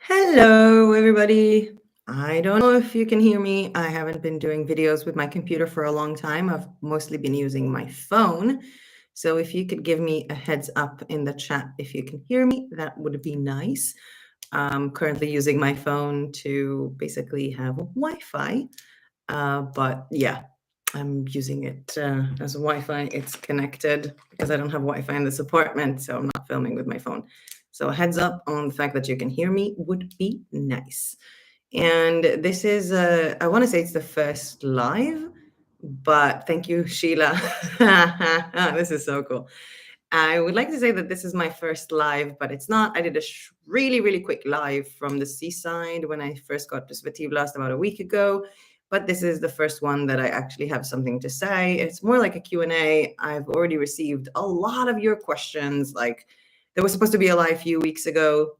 Hello, everybody. I don't know if you can hear me. I haven't been doing videos with my computer for a long time. I've mostly been using my phone. So if you could give me a heads up in the chat if you can hear me, that would be nice. I'm currently using my phone to basically have Wi-Fi. But yeah, I'm using it as Wi-Fi. It's connected because I don't have Wi-Fi in this apartment, so I'm not filming with my phone. So a heads up on the fact that you can hear me would be nice. And this is, I want to say it's the first live, but thank you, Sheila. This is so cool. I would like to say that this is my first live, but it's not. I did a really, really quick live from the seaside when I first got to Svetiblast about a week ago. But this is the first one that I actually have something to say. It's more like a Q&A. I've already received a lot of your questions. Like, there was supposed to be a live a few weeks ago,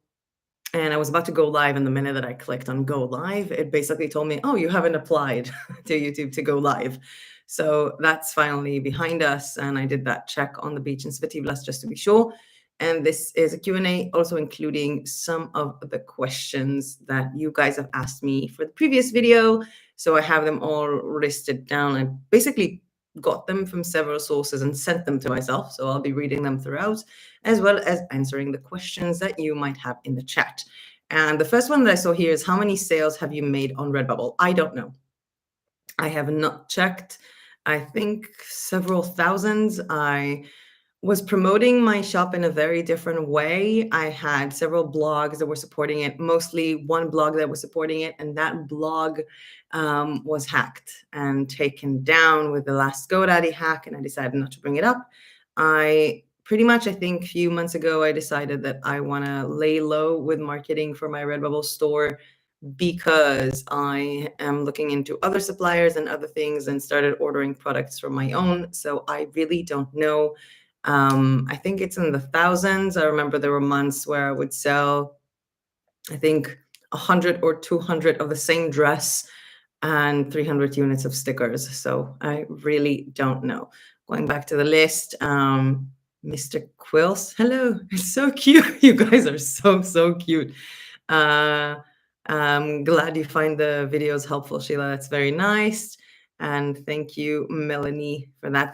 and I was about to go live, and the minute that I clicked on go live, it basically told me, oh, you haven't applied to YouTube to go live. So that's finally behind us, and I did that check on the beach in Svetiblast just to be sure. And this is a Q&A, also including some of the questions that you guys have asked me for the previous video. So I have them all listed down. I basically got them from several sources and sent them to myself. So I'll be reading them throughout, as well as answering the questions that you might have in the chat. And the first one that I saw here is, how many sales have you made on Redbubble? I don't know. I have not checked. I think several thousands. I was promoting my shop in a very different way. I had several blogs that were supporting it, mostly one blog that was supporting it, and that blog was hacked and taken down with the last GoDaddy hack, and I decided not to bring it up. I pretty much, I think a few months ago, I decided that I want to lay low with marketing for my Redbubble store because I am looking into other suppliers and other things and started ordering products from my own. So I really don't know. I think it's in the thousands. I remember there were months where I would sell, I think, 100 or 200 of the same dress and 300 units of stickers. So I really don't know. Going back to the list, Mr. Quills, hello, it's so cute. You guys are so cute. I'm glad you find the videos helpful, Sheila. That's very nice. And thank you, Melanie, for that.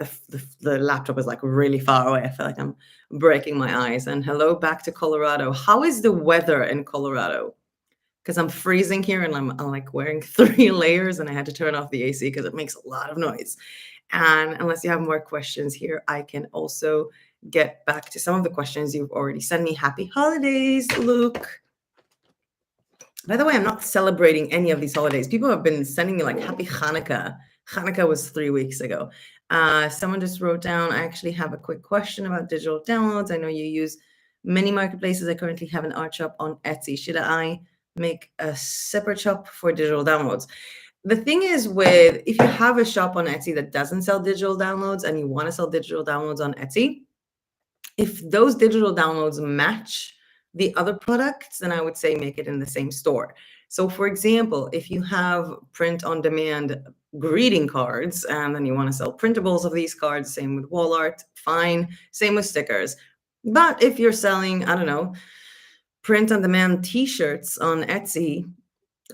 The laptop is like really far away. I feel like I'm breaking my eyes. And hello back to Colorado. How is the weather in Colorado? Because I'm freezing here and I'm like wearing 3 layers, and I had to turn off the AC because it makes a lot of noise. And unless you have more questions here, I can also get back to some of the questions you've already sent me. Happy holidays, Luke. By the way, I'm not celebrating any of these holidays. People have been sending me like happy Hanukkah. Hanukkah was 3 weeks ago. Someone just wrote down, I actually have a quick question about digital downloads. I know you use many marketplaces. I currently have an art shop on Etsy. Should I make a separate shop for digital downloads? The thing is, with if you have a shop on Etsy that doesn't sell digital downloads and you want to sell digital downloads on Etsy, if those digital downloads match the other products, then I would say make it in the same store. So for example, if you have print on demand greeting cards and then you want to sell printables of these cards, same with wall art, fine, same with stickers. But if you're selling, I don't know, print on demand t-shirts on Etsy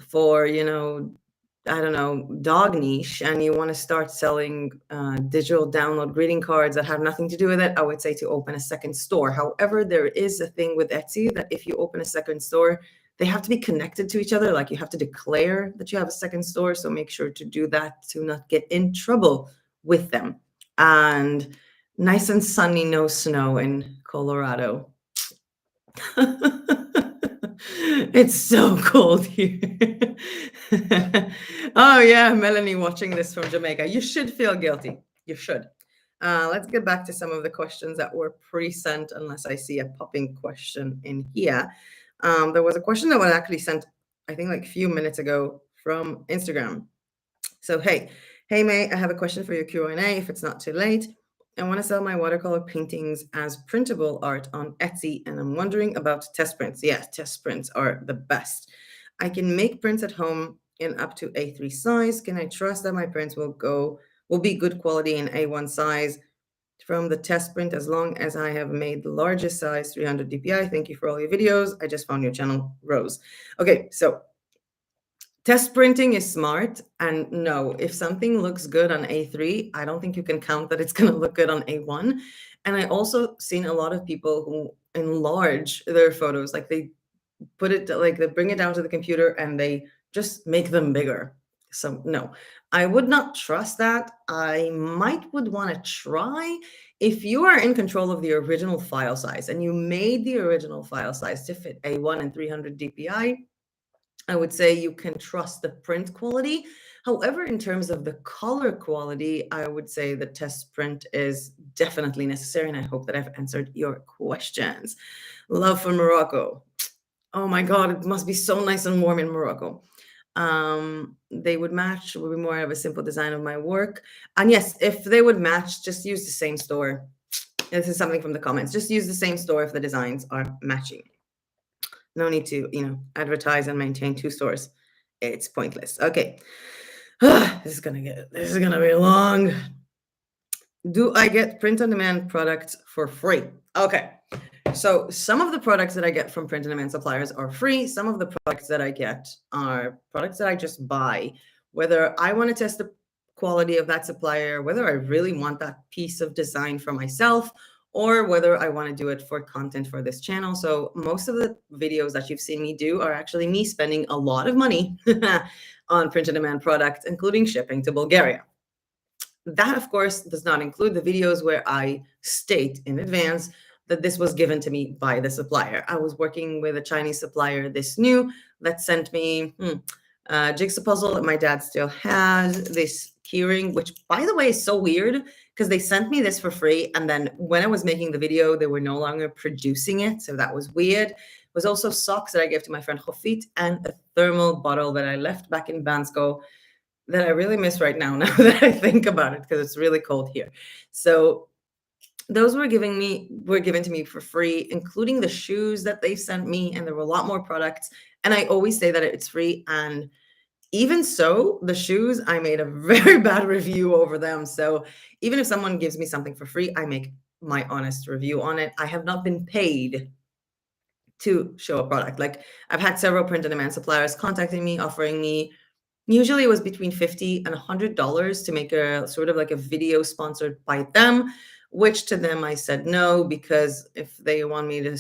for, I don't know, dog niche, and you want to start selling digital download greeting cards that have nothing to do with it, I would say to open a second store. However, there is a thing with Etsy that if you open a second store, they have to be connected to each other. Like, you have to declare that you have a second store. So make sure to do that to not get in trouble with them. And nice and sunny, no snow in Colorado. It's so cold here. Oh yeah, Melanie watching this from Jamaica. You should feel guilty. You should. Let's get back to some of the questions that were pre-sent, unless I see a popping question in here. There was a question that was actually sent, I think, like a few minutes ago from Instagram. So, hey May, I have a question for your Q&A if it's not too late. I want to sell my watercolor paintings as printable art on Etsy, and I'm wondering about test prints. Yes, test prints are the best. I can make prints at home in up to A3 size. Can I trust that my prints will be good quality in A1 size? from the test print as long as I have made the largest size 300 dpi. Thank you for all your videos. I just found your channel, Rose. Okay, so test printing is smart. And no, if something looks good on A3, I don't think you can count that it's going to look good on A1. And I also seen a lot of people who enlarge their photos, like they put it, like they bring it down to the computer and they just make them bigger. So no, I would not trust that. I would want to try if you are in control of the original file size and you made the original file size to fit A1 and 300 dpi. I would say you can trust the print quality. However, in terms of the color quality, I would say the test print is definitely necessary, and I hope that I've answered your questions. Love from Morocco. Oh my God, it must be so nice and warm in Morocco. They would match, would be more of a simple design of my work. And yes, if they would match, just use the same store. This is something from the comments. Just use the same store if the designs are matching. No need to, advertise and maintain two stores. It's pointless. Okay. This is gonna be long. Do I get print on demand products for free? Okay. So some of the products that I get from print on demand suppliers are free. Some of the products that I get are products that I just buy, whether I want to test the quality of that supplier, whether I really want that piece of design for myself, or whether I want to do it for content for this channel. So most of the videos that you've seen me do are actually me spending a lot of money on print on demand products, including shipping to Bulgaria. That, of course, does not include the videos where I state in advance that this was given to me by the supplier. I was working with a Chinese supplier, this new, that sent me a jigsaw puzzle that my dad still has, this keyring, which, by the way, is so weird because they sent me this for free. And then when I was making the video, they were no longer producing it. So that was weird. It was also socks that I gave to my friend Hofit and a thermal bottle that I left back in Bansko that I really miss right now that I think about it, because it's really cold here. So those were given to me for free, including the shoes that they sent me, and there were a lot more products. And I always say that it's free, and even so, the shoes, I made a very bad review over them. So even if someone gives me something for free, I make my honest review on it. I have not been paid to show a product. Like, I've had several print on demand suppliers contacting me, offering me, usually it was between $50 and $100 to make a sort of like a video sponsored by them, which to them I said no, because if they want me to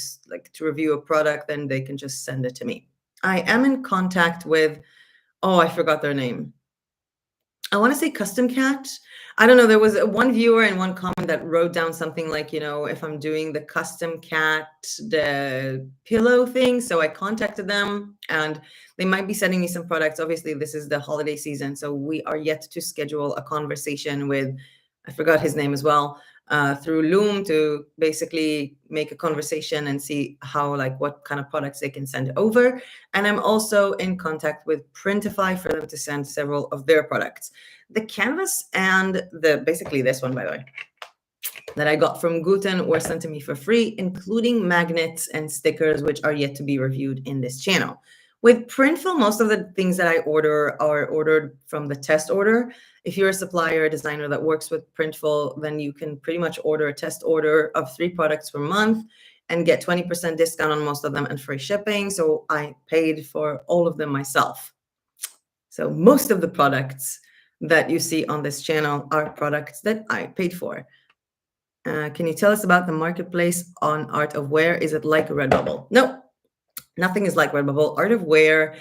review a product, then they can just send it to me. I am in contact with, I forgot their name. I want to say Custom Cat. I don't know. There was one viewer in one comment that wrote down something like, if I'm doing the Custom Cat, the pillow thing. So I contacted them and they might be sending me some products. Obviously, this is the holiday season, so we are yet to schedule a conversation with, I forgot his name as well, through Loom to basically make a conversation and see how, what kind of products they can send over. And I'm also in contact with Printify for them to send several of their products. The canvas and basically this one, by the way, that I got from Guten were sent to me for free, including magnets and stickers, which are yet to be reviewed in this channel. With Printful, most of the things that I order are ordered from the test order. If you're a supplier or designer that works with Printful, then you can pretty much order a test order of 3 products per month and get 20% discount on most of them and free shipping. So I paid for all of them myself. So most of the products that you see on this channel are products that I paid for. Can you tell us about the marketplace on Art of Wear? Is it like Redbubble? No, nothing is like Redbubble. Art of Wear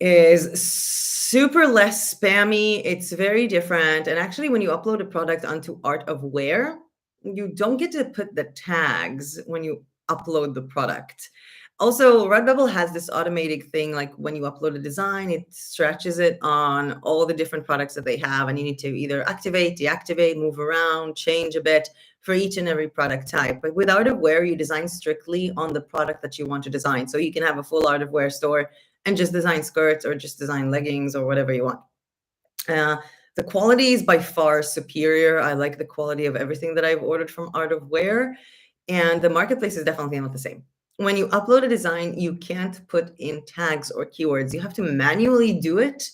is super less spammy. It's very different. And actually, when you upload a product onto Art of Wear, you don't get to put the tags when you upload the product. Also, Redbubble has this automated thing, like when you upload a design, it stretches it on all the different products that they have, and you need to either activate, deactivate, move around, change a bit for each and every product type. But with Art of Wear, you design strictly on the product that you want to design. So you can have a full Art of Wear store and just design skirts or just design leggings or whatever you want. The quality is by far superior. I like the quality of everything that I've ordered from Art of Wear, and the marketplace is definitely not the same. When you upload a design, you can't put in tags or keywords. You have to manually do it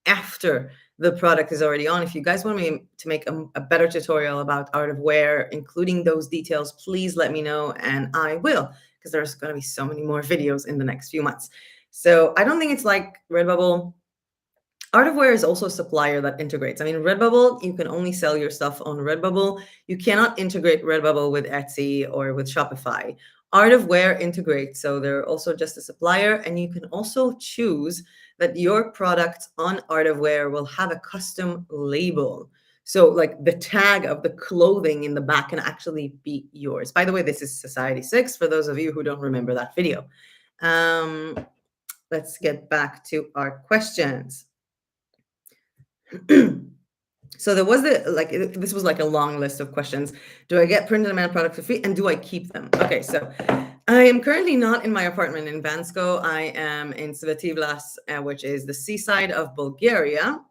after the product is already on. If you guys want me to make a better tutorial about art of wear, including those details, please let me know and I will, because there's going to be so many more videos in the next few months. So I don't think it's like Redbubble. Art of Wear is also a supplier that integrates. I mean, Redbubble, you can only sell your stuff on Redbubble. You cannot integrate Redbubble with Etsy or with Shopify. Art of Wear integrates, so they're also just a supplier, and you can also choose that your products on Art of Wear will have a custom label. So like the tag of the clothing in the back can actually be yours. By the way, this is Society 6 for those of you who don't remember that video. Let's get back to our questions. So there was this was like a long list of questions. Do I get print-on-demand products for free, and do I keep them? Okay, so I am currently not in my apartment in Bansko. I am in Svetivlas, which is the seaside of Bulgaria.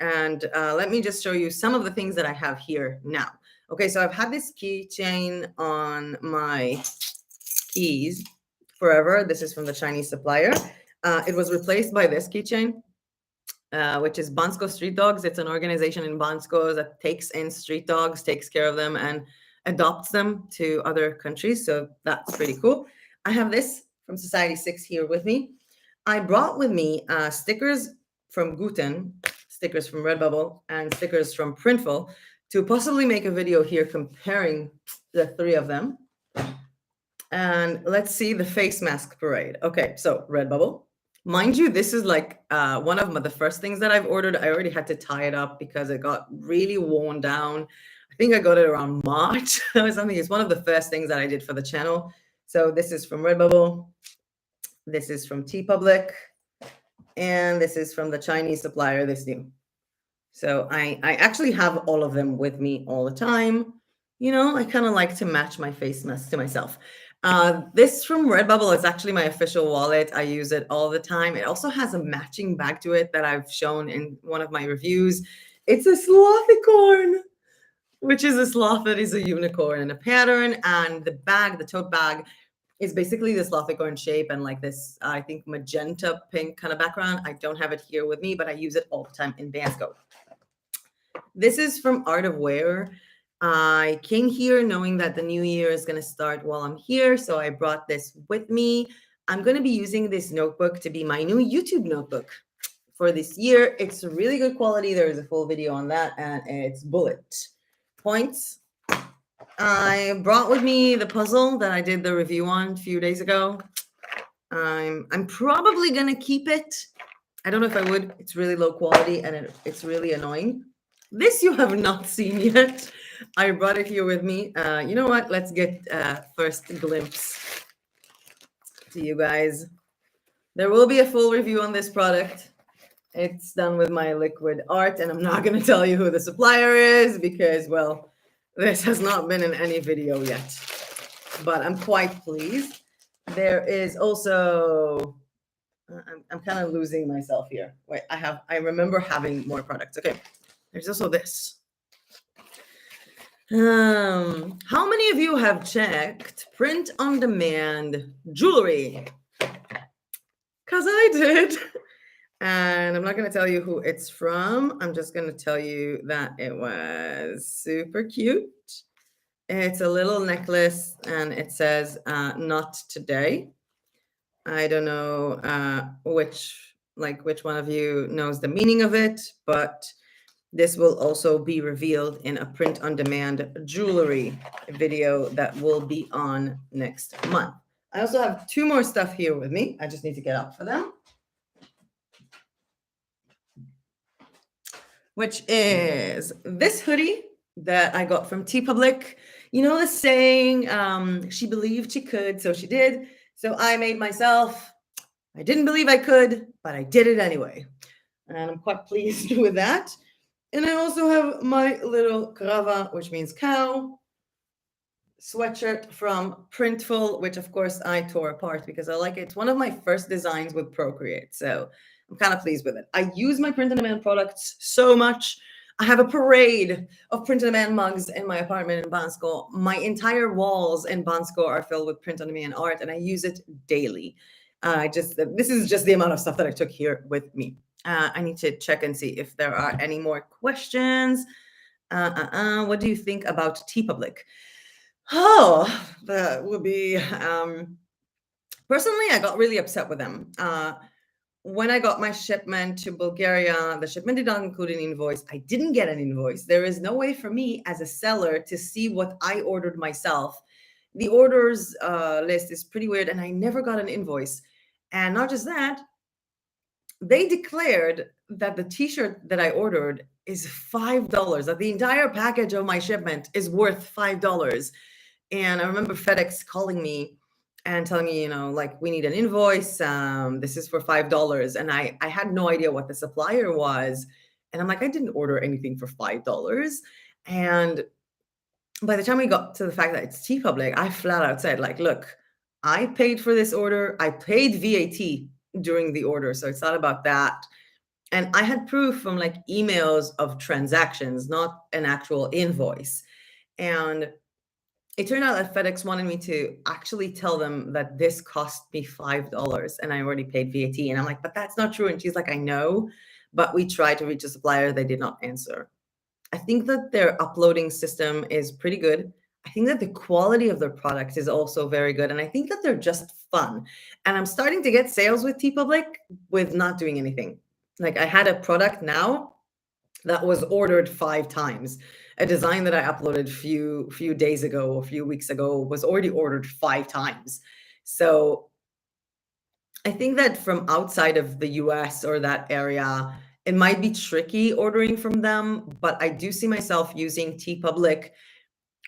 And let me just show you some of the things that I have here now. Okay, so I've had this keychain on my keys forever. This is from the Chinese supplier. It was replaced by this keychain, which is Bansko Street Dogs. It's an organization in Bansko that takes in street dogs, takes care of them, and adopts them to other countries. So that's pretty cool. I have this from Society 6 here with me. I brought with me stickers from Guten, stickers from Redbubble, and stickers from Printful to possibly make a video here comparing the three of them. And let's see the face mask parade. Okay, so Redbubble. Mind you, this is like one of the first things that I've ordered. I already had to tie it up because it got really worn down. I think I got it around March or something. It's one of the first things that I did for the channel. So this is from Redbubble. This is from TeePublic. And this is from the Chinese supplier, this new. So I actually have all of them with me all the time. You know, I kind of like to match my face mask to myself. This from Redbubble is actually my official wallet. I use it all the time. It also has a matching bag to it that I've shown in one of my reviews. It's a slothicorn, which is a sloth that is a unicorn in a pattern. And the bag, the tote bag, is basically this slothicorn shape and like this, I think, magenta pink kind of background. I don't have it here with me, but I use it all the time in Bansko. This is from Art of Wear. I came here knowing that the new year is going to start while I'm here, so I brought this with me. I'm going to be using this notebook to be my new YouTube notebook for this year. It's really good quality. There is a full video on that, and it's bullet points. I brought with me the puzzle that I did the review on a few days ago. I'm probably going to keep it. I don't know if I would. It's really low quality, and it's really annoying. This you have not seen yet. I brought it here with me. You know what? Let's get first glimpse to you guys. There will be a full review on this product. It's done with my liquid art, and I'm not going to tell you who the supplier is because, well, this has not been in any video yet. But I'm quite pleased. There is also... I'm kind of losing myself here. Wait, I remember having more products. Okay. There's also this. How many of you have checked print-on-demand jewelry? Because I did. And I'm not going to tell you who it's from. I'm just going to tell you that it was super cute. It's a little necklace, and it says, not today. I don't know which one of you knows the meaning of it, but this will also be revealed in a print-on-demand jewelry video that will be on next month. I also have two more stuff here with me. I just need to get up for them. Which is this hoodie that I got from TeePublic. You know the saying, she believed she could, so she did. So I made myself. I didn't believe I could, but I did it anyway. And I'm quite pleased with that. And I also have my little krava, which means cow, sweatshirt from Printful, which of course I tore apart because I like it. It's one of my first designs with Procreate, so I'm kind of pleased with it. I use my print-on-demand products so much. I have a parade of print-on-demand mugs in my apartment in Bansko. My entire walls in Bansko are filled with print-on-demand art, and I use it daily. This is just the amount of stuff that I took here with me. I need to check and see if there are any more questions. What do you think about TeePublic? Oh, that would be personally, I got really upset with them. When I got my shipment to Bulgaria, the shipment did not include an invoice. I didn't get an invoice. There is no way for me as a seller to see what I ordered myself. The orders list is pretty weird, and I never got an invoice. And not just that, they declared that the t-shirt that I ordered is $5, that the entire package of my shipment is worth $5. And I remember FedEx calling me and telling me, like, we need an invoice. This is for $5. And I had no idea what the supplier was. And I'm like, I didn't order anything for $5. And by the time we got to the fact that it's TeePublic, I flat out said, like, look, I paid for this order. I paid VAT during the order. So it's not about that. And I had proof from like emails of transactions, not an actual invoice. And it turned out that FedEx wanted me to actually tell them that this cost me $5 and I already paid VAT. And I'm like, but that's not true. And she's like, I know, but we tried to reach a supplier. They did not answer. I think that their uploading system is pretty good. I think that the quality of their product is also very good. And I think that they're just fun. And I'm starting to get sales with TeePublic with not doing anything. Like I had a product now that was ordered 5 times. A design that I uploaded few days ago, a few weeks ago, was already ordered 5 times. So I think that from outside of the US or that area, it might be tricky ordering from them, but I do see myself using TeePublic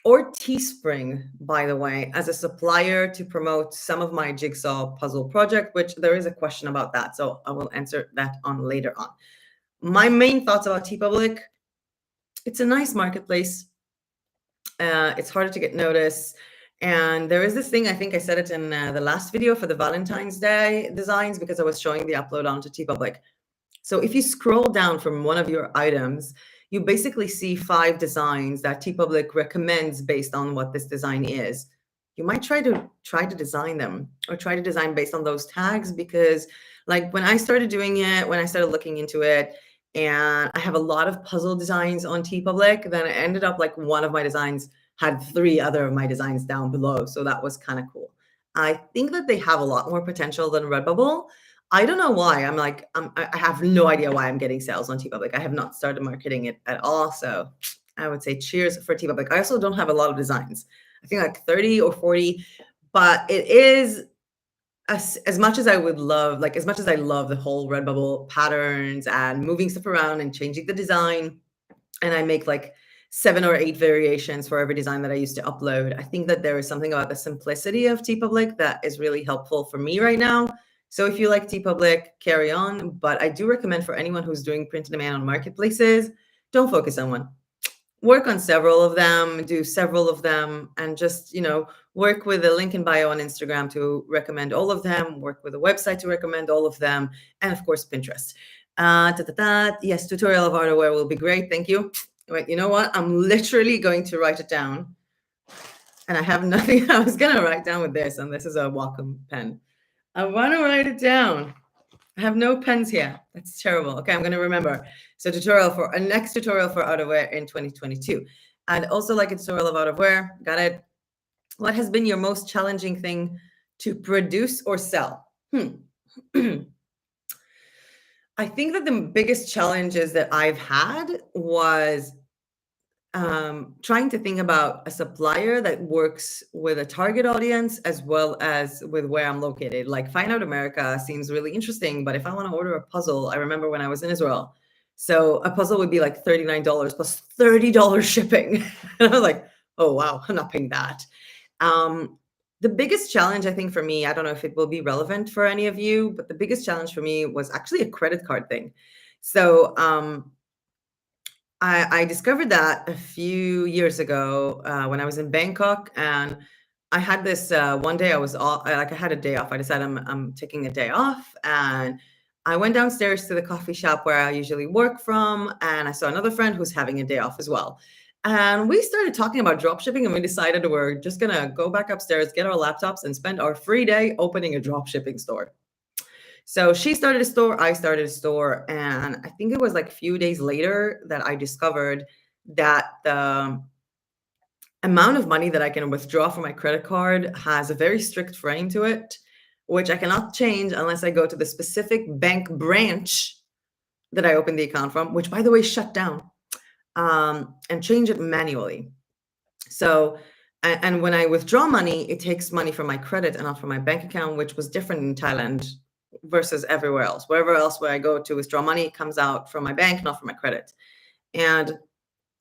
or Teespring, by the way, as a supplier to promote some of my jigsaw puzzle project, which there is a question about that. So I will answer that on later on. My main thoughts about TeePublic: it's a nice marketplace. It's harder to get noticed. And there is this thing, I think I said it in the last video for the Valentine's Day designs, because I was showing the upload onto TeePublic. So if you scroll down from one of your items, you basically see 5 designs that TeePublic recommends based on what this design is. You might try to design them, or try to design based on those tags, because like when I started doing it, when I started looking into it, and I have a lot of puzzle designs on TeePublic, then it ended up like one of my designs had 3 other of my designs down below. So that was kind of cool. I think that they have a lot more potential than Redbubble. I don't know why. I have no idea why I'm getting sales on TeePublic. I have not started marketing it at all. So I would say cheers for TeePublic. I also don't have a lot of designs. I think like 30 or 40, but it is as much as I would love, like as much as I love the whole Redbubble patterns and moving stuff around and changing the design, and I make like 7 or 8 variations for every design that I used to upload, I think that there is something about the simplicity of TeePublic that is really helpful for me right now. So if you like TeePublic, carry on. But I do recommend for anyone who's doing print on demand on marketplaces, don't focus on one. Work on several of them, do several of them, and just, work with the link in bio on Instagram to recommend all of them, work with a website to recommend all of them, and of course, Pinterest. Yes, tutorial of outerwear will be great. Thank you. Wait, you know what? I'm literally going to write it down. And I have nothing I was going to write down with this, and this is a Wacom pen. I want to write it down. I have no pens here. That's terrible. Okay, I'm going to remember. So a next tutorial for outerwear in 2022. I'd also like a tutorial of outerwear. Got it. What has been your most challenging thing to produce or sell? I think that the biggest challenges that I've had was trying to think about a supplier that works with a target audience as well as with where I'm located. Like Find Out America seems really interesting, but if I want to order a puzzle, I remember when I was in Israel, so a puzzle would be like $39 plus $30 shipping. And I was like, oh, wow, I'm not paying that. The biggest challenge, I think, for me, I don't know if it will be relevant for any of you, but the biggest challenge for me was actually a credit card thing. So I discovered that a few years ago when I was in Bangkok, and I had this one day I was I had a day off. I decided I'm taking a day off, and I went downstairs to the coffee shop where I usually work from, and I saw another friend who's having a day off as well. And we started talking about dropshipping, and we decided we're just gonna go back upstairs, get our laptops, and spend our free day opening a dropshipping store. So she started a store, I started a store, and I think it was like a few days later that I discovered that the amount of money that I can withdraw from my credit card has a very strict frame to it, which I cannot change unless I go to the specific bank branch that I opened the account from, which by the way shut down, and change it manually. So, and when I withdraw money, it takes money from my credit and not from my bank account, which was different in Thailand versus everywhere else. Wherever else where I go to withdraw money, it comes out from my bank, not from my credit. And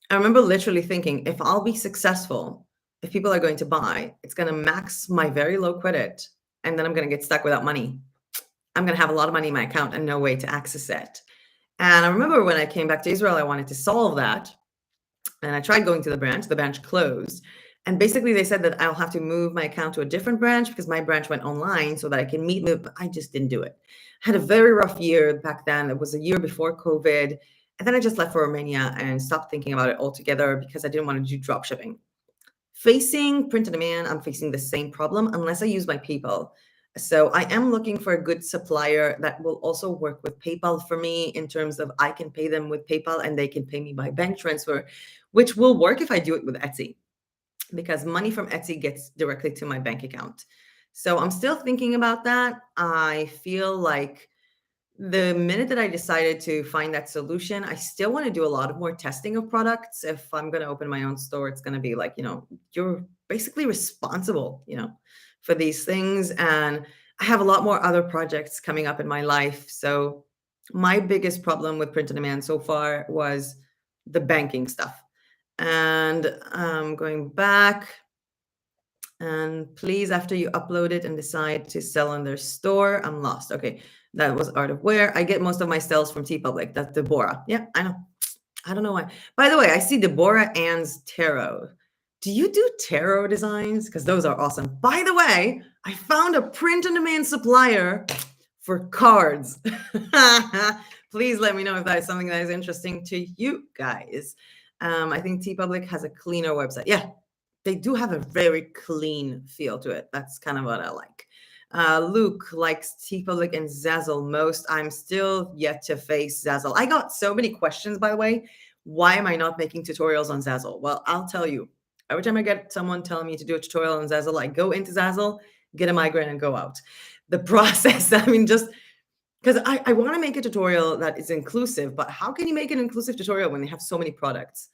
I remember literally thinking, if I'll be successful, if people are going to buy, it's going to max my very low credit, and then I'm going to get stuck without money. I'm going to have a lot of money in my account and no way to access it. And I remember when I came back to Israel, I wanted to solve that. And I tried going to the branch closed. And basically they said that I'll have to move my account to a different branch because my branch went online so that I can meet me, but I just didn't do it. I had a very rough year back then. It was a year before COVID. And then I just left for Romania and stopped thinking about it altogether because I didn't want to do drop shipping. Facing print on demand, I'm facing the same problem unless I use my PayPal. So I am looking for a good supplier that will also work with PayPal for me in terms of I can pay them with PayPal and they can pay me by bank transfer, which will work if I do it with Etsy, because money from Etsy gets directly to my bank account. So I'm still thinking about that. I feel like the minute that I decided to find that solution, I still want to do a lot of more testing of products. If I'm going to open my own store, it's going to be like, you're basically responsible, for these things. And I have a lot more other projects coming up in my life. So my biggest problem with print on demand so far was the banking stuff. And going back, and please, after you upload it and decide to sell on their store, I'm lost. Okay, that was Art of Wear. I get most of my sales from TeePublic. That's Deborah. Yeah, I know. I don't know why. By the way, I see Deborah Ann's tarot. Do you do tarot designs? Because those are awesome. By the way, I found a print-on-demand supplier for cards. Please let me know if that is something that is interesting to you guys. I think TeePublic has a cleaner website. Yeah, they do have a very clean feel to it. That's kind of what I like. Luke likes TeePublic and ZAZZLE most. I'm still yet to face ZAZZLE. I got so many questions, by the way. Why am I not making tutorials on ZAZZLE? Well, I'll tell you. Every time I get someone telling me to do a tutorial on ZAZZLE, I go into ZAZZLE, get a migraine, and go out. The process, I mean, just because I want to make a tutorial that is inclusive, but how can you make an inclusive tutorial when they have so many products?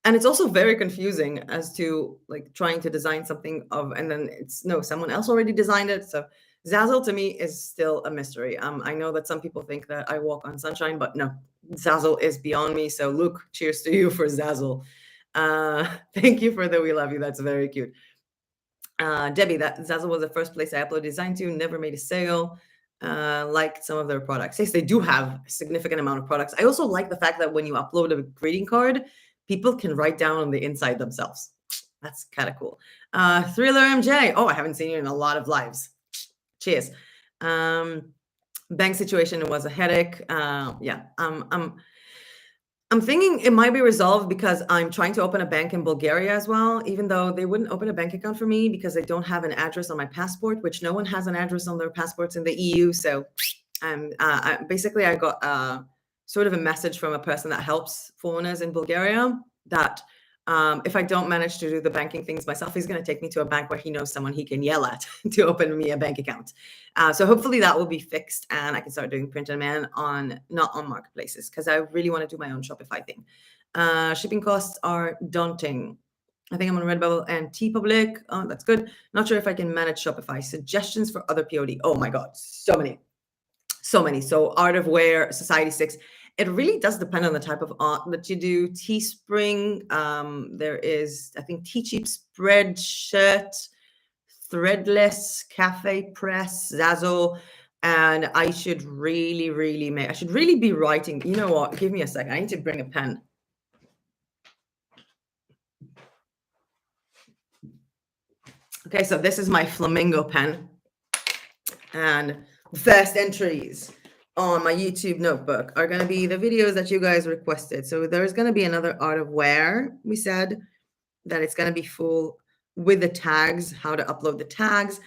And it's also very confusing as to like trying to design something and then someone else already designed it. So ZAZZLE to me is still a mystery. I know that some people think that I walk on sunshine, but no, ZAZZLE is beyond me. So Luke, cheers to you for ZAZZLE. Thank you for the we love you. That's very cute. Debbie, that ZAZZLE was the first place I uploaded design to, never made a sale. Liked some of their products. Yes, they do have a significant amount of products. I also like the fact that when you upload a greeting card, people can write down on the inside themselves. That's kind of cool. Thriller MJ. Oh, I haven't seen you in a lot of lives. Cheers. Bank situation was a headache. Yeah, I'm thinking it might be resolved because I'm trying to open a bank in Bulgaria as well, even though they wouldn't open a bank account for me because they don't have an address on my passport, which no one has an address on their passports in the EU. So basically I got sort of a message from a person that helps foreigners in Bulgaria that if I don't manage to do the banking things myself, he's going to take me to a bank where he knows someone he can yell at to open me a bank account. So hopefully that will be fixed and I can start doing print on demand not on marketplaces because I really want to do my own Shopify thing. Shipping costs are daunting. I think I'm on Redbubble and TeePublic. Oh, that's good. Not sure if I can manage Shopify. Suggestions for other POD. Oh my God, so many. So Art of Wear, Society 6. It really does depend on the type of art that you do. Teespring, there is, I think, T-Cheap Spreadshirt, Threadless, Cafe Press, ZAZZLE, and I should really be writing. You know what? Give me a second. I need to bring a pen. Okay, so this is my flamingo pen, and first entries on my YouTube notebook are going to be the videos that you guys requested. So there's going to be another Art of Wear. We said that it's going to be full with the tags, how to upload the tags.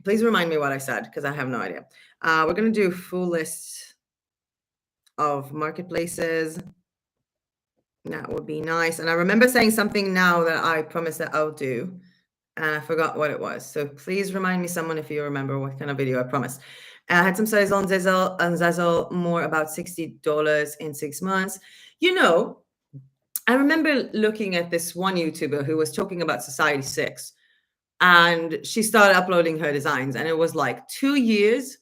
Please remind me what I said because I have no idea. We're going to do full list of marketplaces. That would be nice. And I remember saying something now that I promised that I'll do, and I forgot what it was. So please remind me, someone, if you remember what kind of video I promised. I had some sales on ZAZZLE, more about $60 in 6 months. You know, I remember looking at this one YouTuber who was talking about Society 6, and she started uploading her designs, and it was like 2 years.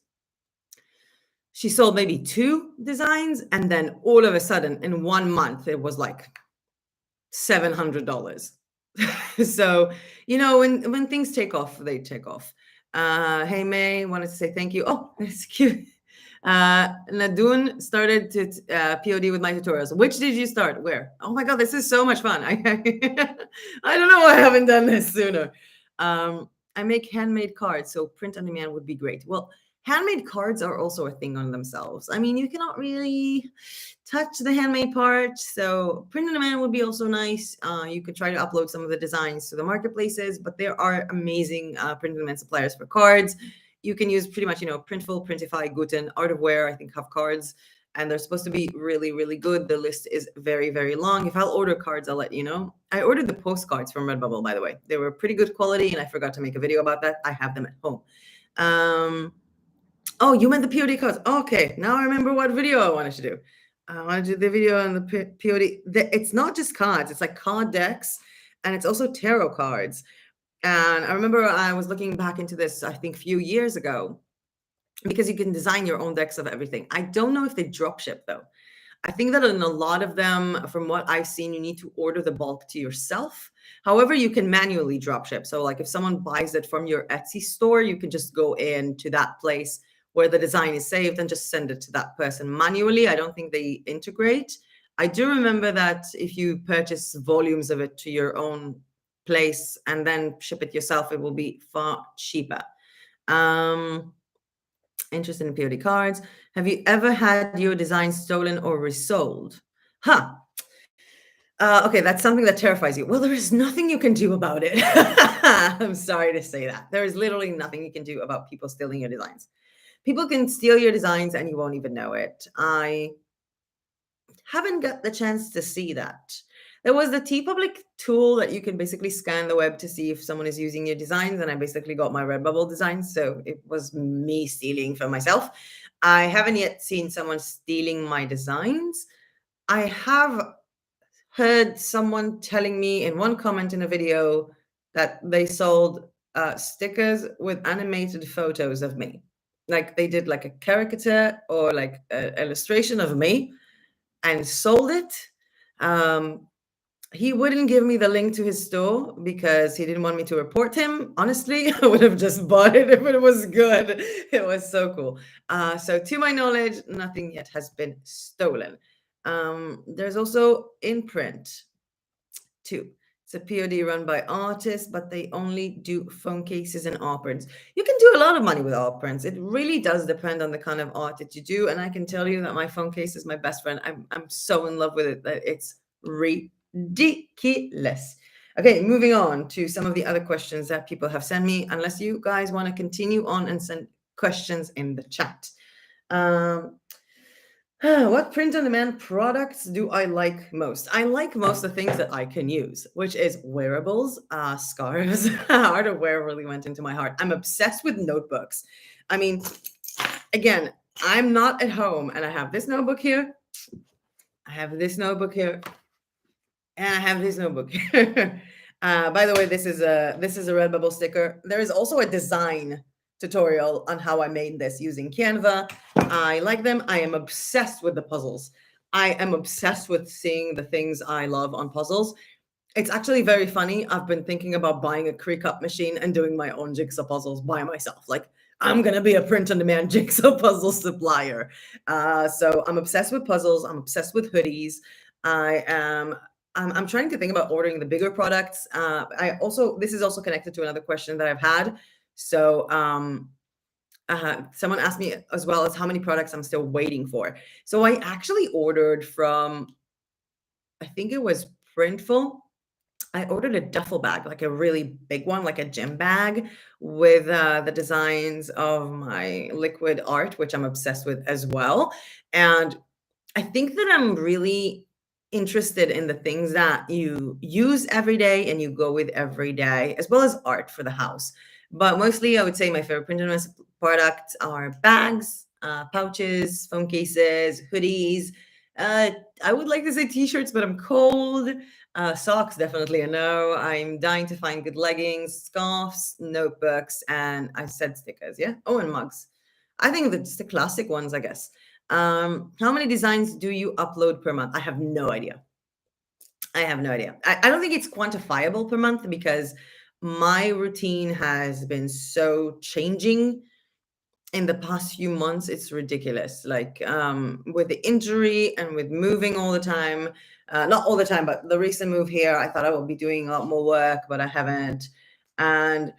She sold maybe 2 designs, and then all of a sudden, in 1 month, it was like $700. So, you know, when things take off, they take off. Hey, May, wanted to say thank you. Oh, that's cute. Nadun started to POD with my tutorials. Which did you start? Where? Oh my God, this is so much fun. I don't know why I haven't done this sooner. I make handmade cards, so print on demand would be great. Well, handmade cards are also a thing on themselves. I mean, you cannot really touch the handmade part, so print on demand would be also nice. You could try to upload some of the designs to the marketplaces, but there are amazing print on demand suppliers for cards. You can use pretty much, you know, Printful, Printify, Guten, Art of Wear, I think, have cards, and they're supposed to be really, really good. The list is very, very long. If I'll order cards, I'll let you know. I ordered the postcards from Redbubble, by the way. They were pretty good quality, and I forgot to make a video about that. I have them at home. Oh, you meant the POD cards. Okay, now I remember what video I wanted to do. I want to do the video on the POD. It's not just cards. It's like card decks, and it's also tarot cards. And I remember I was looking back into this, I think, a few years ago, because you can design your own decks of everything. I don't know if they drop ship, though. I think that in a lot of them, from what I've seen, you need to order the bulk to yourself. However, you can manually drop ship. So like if someone buys it from your Etsy store, you can just go into that place where the design is saved and just send it to that person manually. I don't think they integrate. I do remember that if you purchase volumes of it to your own place and then ship it yourself, it will be far cheaper. Interested in POD cards. Have you ever had your design stolen or resold? Huh. Okay, that's something that terrifies you. Well, there is nothing you can do about it. I'm sorry to say that. There is literally nothing you can do about people stealing your designs. People can steal your designs and you won't even know it. I haven't got the chance to see that. There was the TeePublic tool that you can basically scan the web to see if someone is using your designs, and I basically got my Redbubble designs, so it was me stealing for myself. I haven't yet seen someone stealing my designs. I have heard someone telling me in one comment in a video that they sold stickers with animated photos of me. Like they did like a caricature or like an illustration of me and sold it. He wouldn't give me the link to his store because he didn't want me to report him. Honestly, I would have just bought it if it was good. It was so cool. So to my knowledge, nothing yet has been stolen. There's also InPrint too. It's a POD run by artists, but they only do phone cases and art prints. You can do a lot of money with art prints. It really does depend on the kind of art that you do. And I can tell you that my phone case is my best friend. I'm so in love with it that it's ridiculous. Okay, moving on to some of the other questions that people have sent me, unless you guys want to continue on and send questions in the chat. What print-on-demand products do I like most? I like most the things that I can use, which is wearables, scarves. Art of wear really went into my heart. I'm obsessed with notebooks. I mean, again, I'm not at home, and I have this notebook here. I have this notebook here, and I have this notebook here. By the way, this is a Redbubble sticker. There is also a design tutorial on how I made this using Canva. I like them. I am obsessed with the puzzles. I am obsessed with seeing the things I love on puzzles. It's actually very funny. I've been thinking about buying a Cricut machine and doing my own jigsaw puzzles by myself. Like, I'm going to be a print-on-demand jigsaw puzzle supplier. So I'm obsessed with puzzles. I'm obsessed with hoodies. I'm trying to think about ordering the bigger products. This is also connected to another question that I've had. So someone asked me as well as how many products I'm still waiting for. So I actually ordered from, I think it was Printful. I ordered a duffel bag, like a really big one, like a gym bag with the designs of my liquid art, which I'm obsessed with as well. And I think that I'm really interested in the things that you use every day and you go with every day, as well as art for the house. But mostly, I would say my favorite Pinterest products are bags, pouches, phone cases, hoodies. Uh, I would like to say t-shirts, but I'm cold. Socks, definitely a no. I'm dying to find good leggings, scarves, notebooks, and I said stickers. Yeah. Oh, and mugs. I think that's the classic ones, I guess. How many designs do you upload per month? I have no idea. I have no idea. I don't think it's quantifiable per month because my routine has been so changing in the past few months. It's ridiculous. Like with the injury and with moving all the time, not all the time, but the recent move here, I thought I would be doing a lot more work, but I haven't. And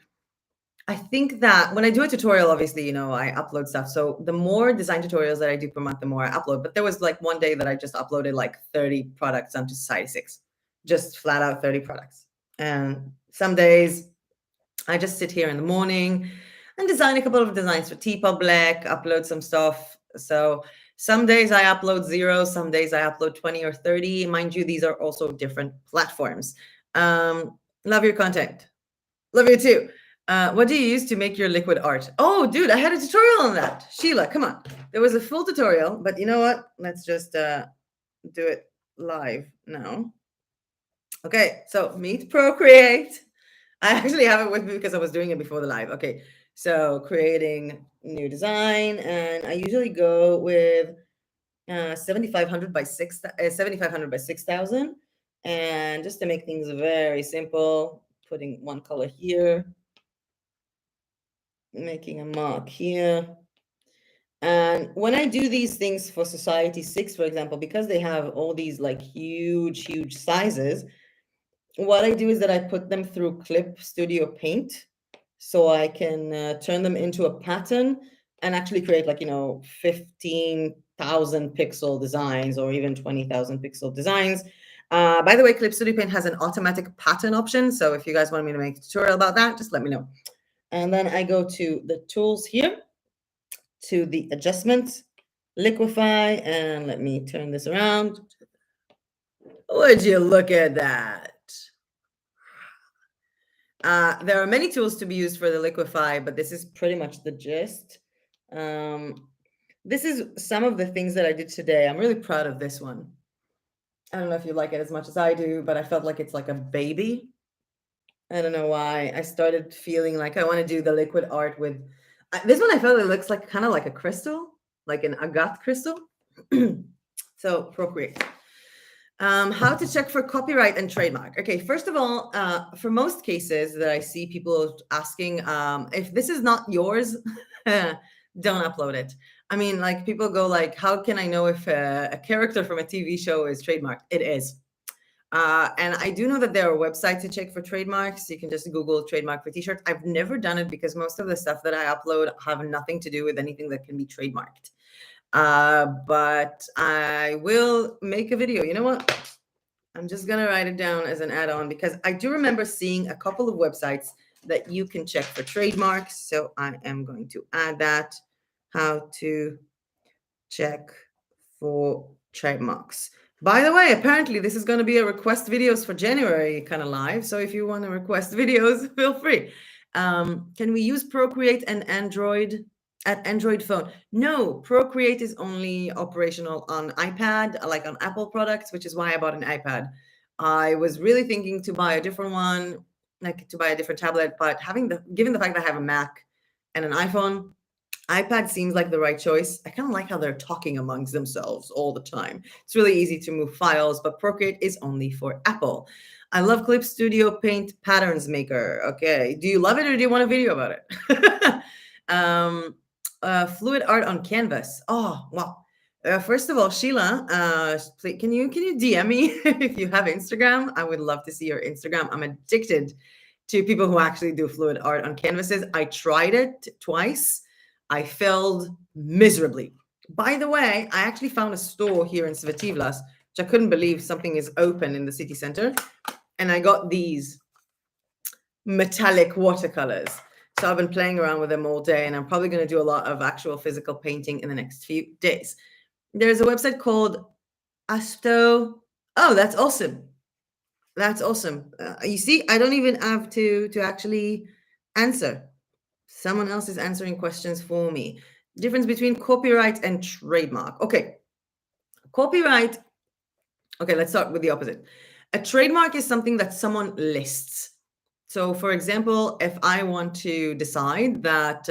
I think that when I do a tutorial, obviously, I upload stuff. So the more design tutorials that I do per month, the more I upload. But there was like one day that I just uploaded like 30 products onto Society 6, just flat out 30 products. And some days I just sit here in the morning and design a couple of designs for TeePublic, upload some stuff. So some days I upload 0, some days I upload 20 or 30. Mind you, these are also different platforms. Love your content. Love you too. What do you use to make your liquid art? Oh, dude, I had a tutorial on that. Sheila, come on. There was a full tutorial, but you know what? Let's just do it live now. Okay, so meet Procreate. I actually have it with me because I was doing it before the live. Okay, so creating new design, and I usually go with 7,500 by 6,000, and just to make things very simple, putting one color here, making a mark here. And when I do these things for Society 6, for example, because they have all these like huge sizes, what I do is that I put them through Clip Studio Paint so I can turn them into a pattern and actually create like, 15,000 pixel designs or even 20,000 pixel designs. By the way, Clip Studio Paint has an automatic pattern option. So if you guys want me to make a tutorial about that, just let me know. And then I go to the tools here, to the adjustments, liquefy, and let me turn this around. Would you look at that? There are many tools to be used for the liquefy, but this is pretty much the gist. This is some of the things that I did today. I'm really proud of this one. I don't know if you like it as much as I do, but I felt like it's like a baby. I don't know why. I started feeling like I want to do the liquid art with this one. I felt it looks like kind of like a crystal, like an agate crystal. So Procreate. How to check for copyright and trademark. Okay, first of all, for most cases that I see people asking, if this is not yours, don't upload it. I mean, like people go like, how can I know if a character from a TV show is trademarked? It is. And I do know that there are websites to check for trademarks. You can just Google trademark for t-shirts. I've never done it because most of the stuff that I upload have nothing to do with anything that can be trademarked. But I will make a video. You know what? I'm just going to write it down as an add-on because I do remember seeing a couple of websites that you can check for trademarks. So I am going to add that. How to check for trademarks. By the way, apparently this is going to be a request videos for January kind of live. So if you want to request videos, feel free. Can we use Procreate and Android at Android phone? No, Procreate is only operational on iPad, like on Apple products, which is why I bought an iPad. I was really thinking to buy a different one, like to buy a different tablet, but given the fact that I have a Mac and an iPhone, iPad seems like the right choice. I kind of like how they're talking amongst themselves all the time. It's really easy to move files, but Procreate is only for Apple. I love Clip Studio Paint Patterns Maker. Okay. Do you love it or do you want a video about it? Fluid art on canvas. Oh, wow. First of all, Sheila, can you DM me if you have Instagram? I would love to see your Instagram. I'm addicted to people who actually do fluid art on canvases. I tried it twice. I failed miserably. By the way, I actually found a store here in Svetivlas, which I couldn't believe something is open in the city center. and I got these metallic watercolors. So I've been playing around with them all day, and I'm probably going to do a lot of actual physical painting in the next few days. There's a website called Asto. Oh, that's awesome. That's awesome. You see, I don't even have to actually answer. Someone else is answering questions for me. Difference between copyright and trademark. Okay. Copyright. Okay, let's start with the opposite. A trademark is something that someone lists. So, for example, if I want to decide that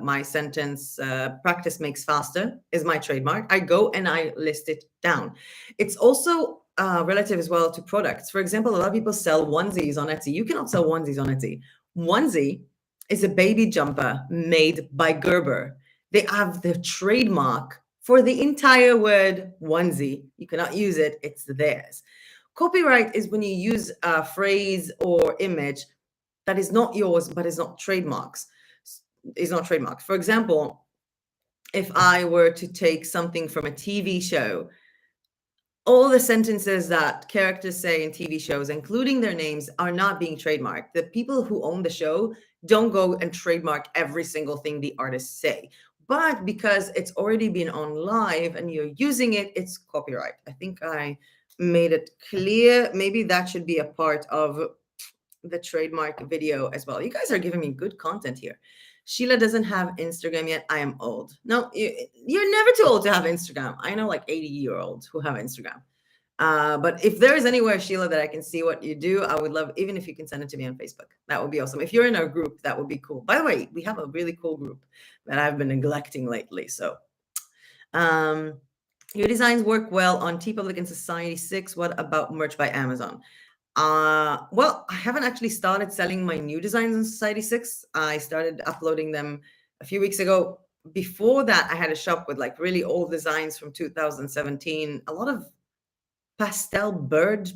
my sentence practice makes faster is my trademark, I go and I list it down. It's also relative as well to products. For example, a lot of people sell onesies on Etsy. You cannot sell onesies on Etsy. Onesie is a baby jumper made by Gerber. They have the trademark for the entire word onesie. You cannot use it, it's theirs. Copyright is when you use a phrase or image that is not yours, but is not trademarks. Is not trademarked. For example, if I were to take something from a TV show, all the sentences that characters say in TV shows, including their names, are not being trademarked. The people who own the show don't go and trademark every single thing the artists say. But because it's already been on live and you're using it, it's copyright. I think I made it clear. Maybe that should be a part of the trademark video as well. You guys are giving me good content here. Sheila doesn't have Instagram yet. I am old. No, you're never too old to have Instagram. I know like 80-year-olds who have Instagram. But if there is anywhere, Sheila, that I can see what you do, I would love, even if you can send it to me on Facebook. That would be awesome. If you're in our group, that would be cool. By the way, we have a really cool group that I've been neglecting lately. So your designs work well on TeePublic and Society 6. What about merch by Amazon? Well, I haven't actually started selling my new designs on Society 6. I started uploading them a few weeks ago. Before that, I had a shop with like really old designs from 2017, a lot of pastel bird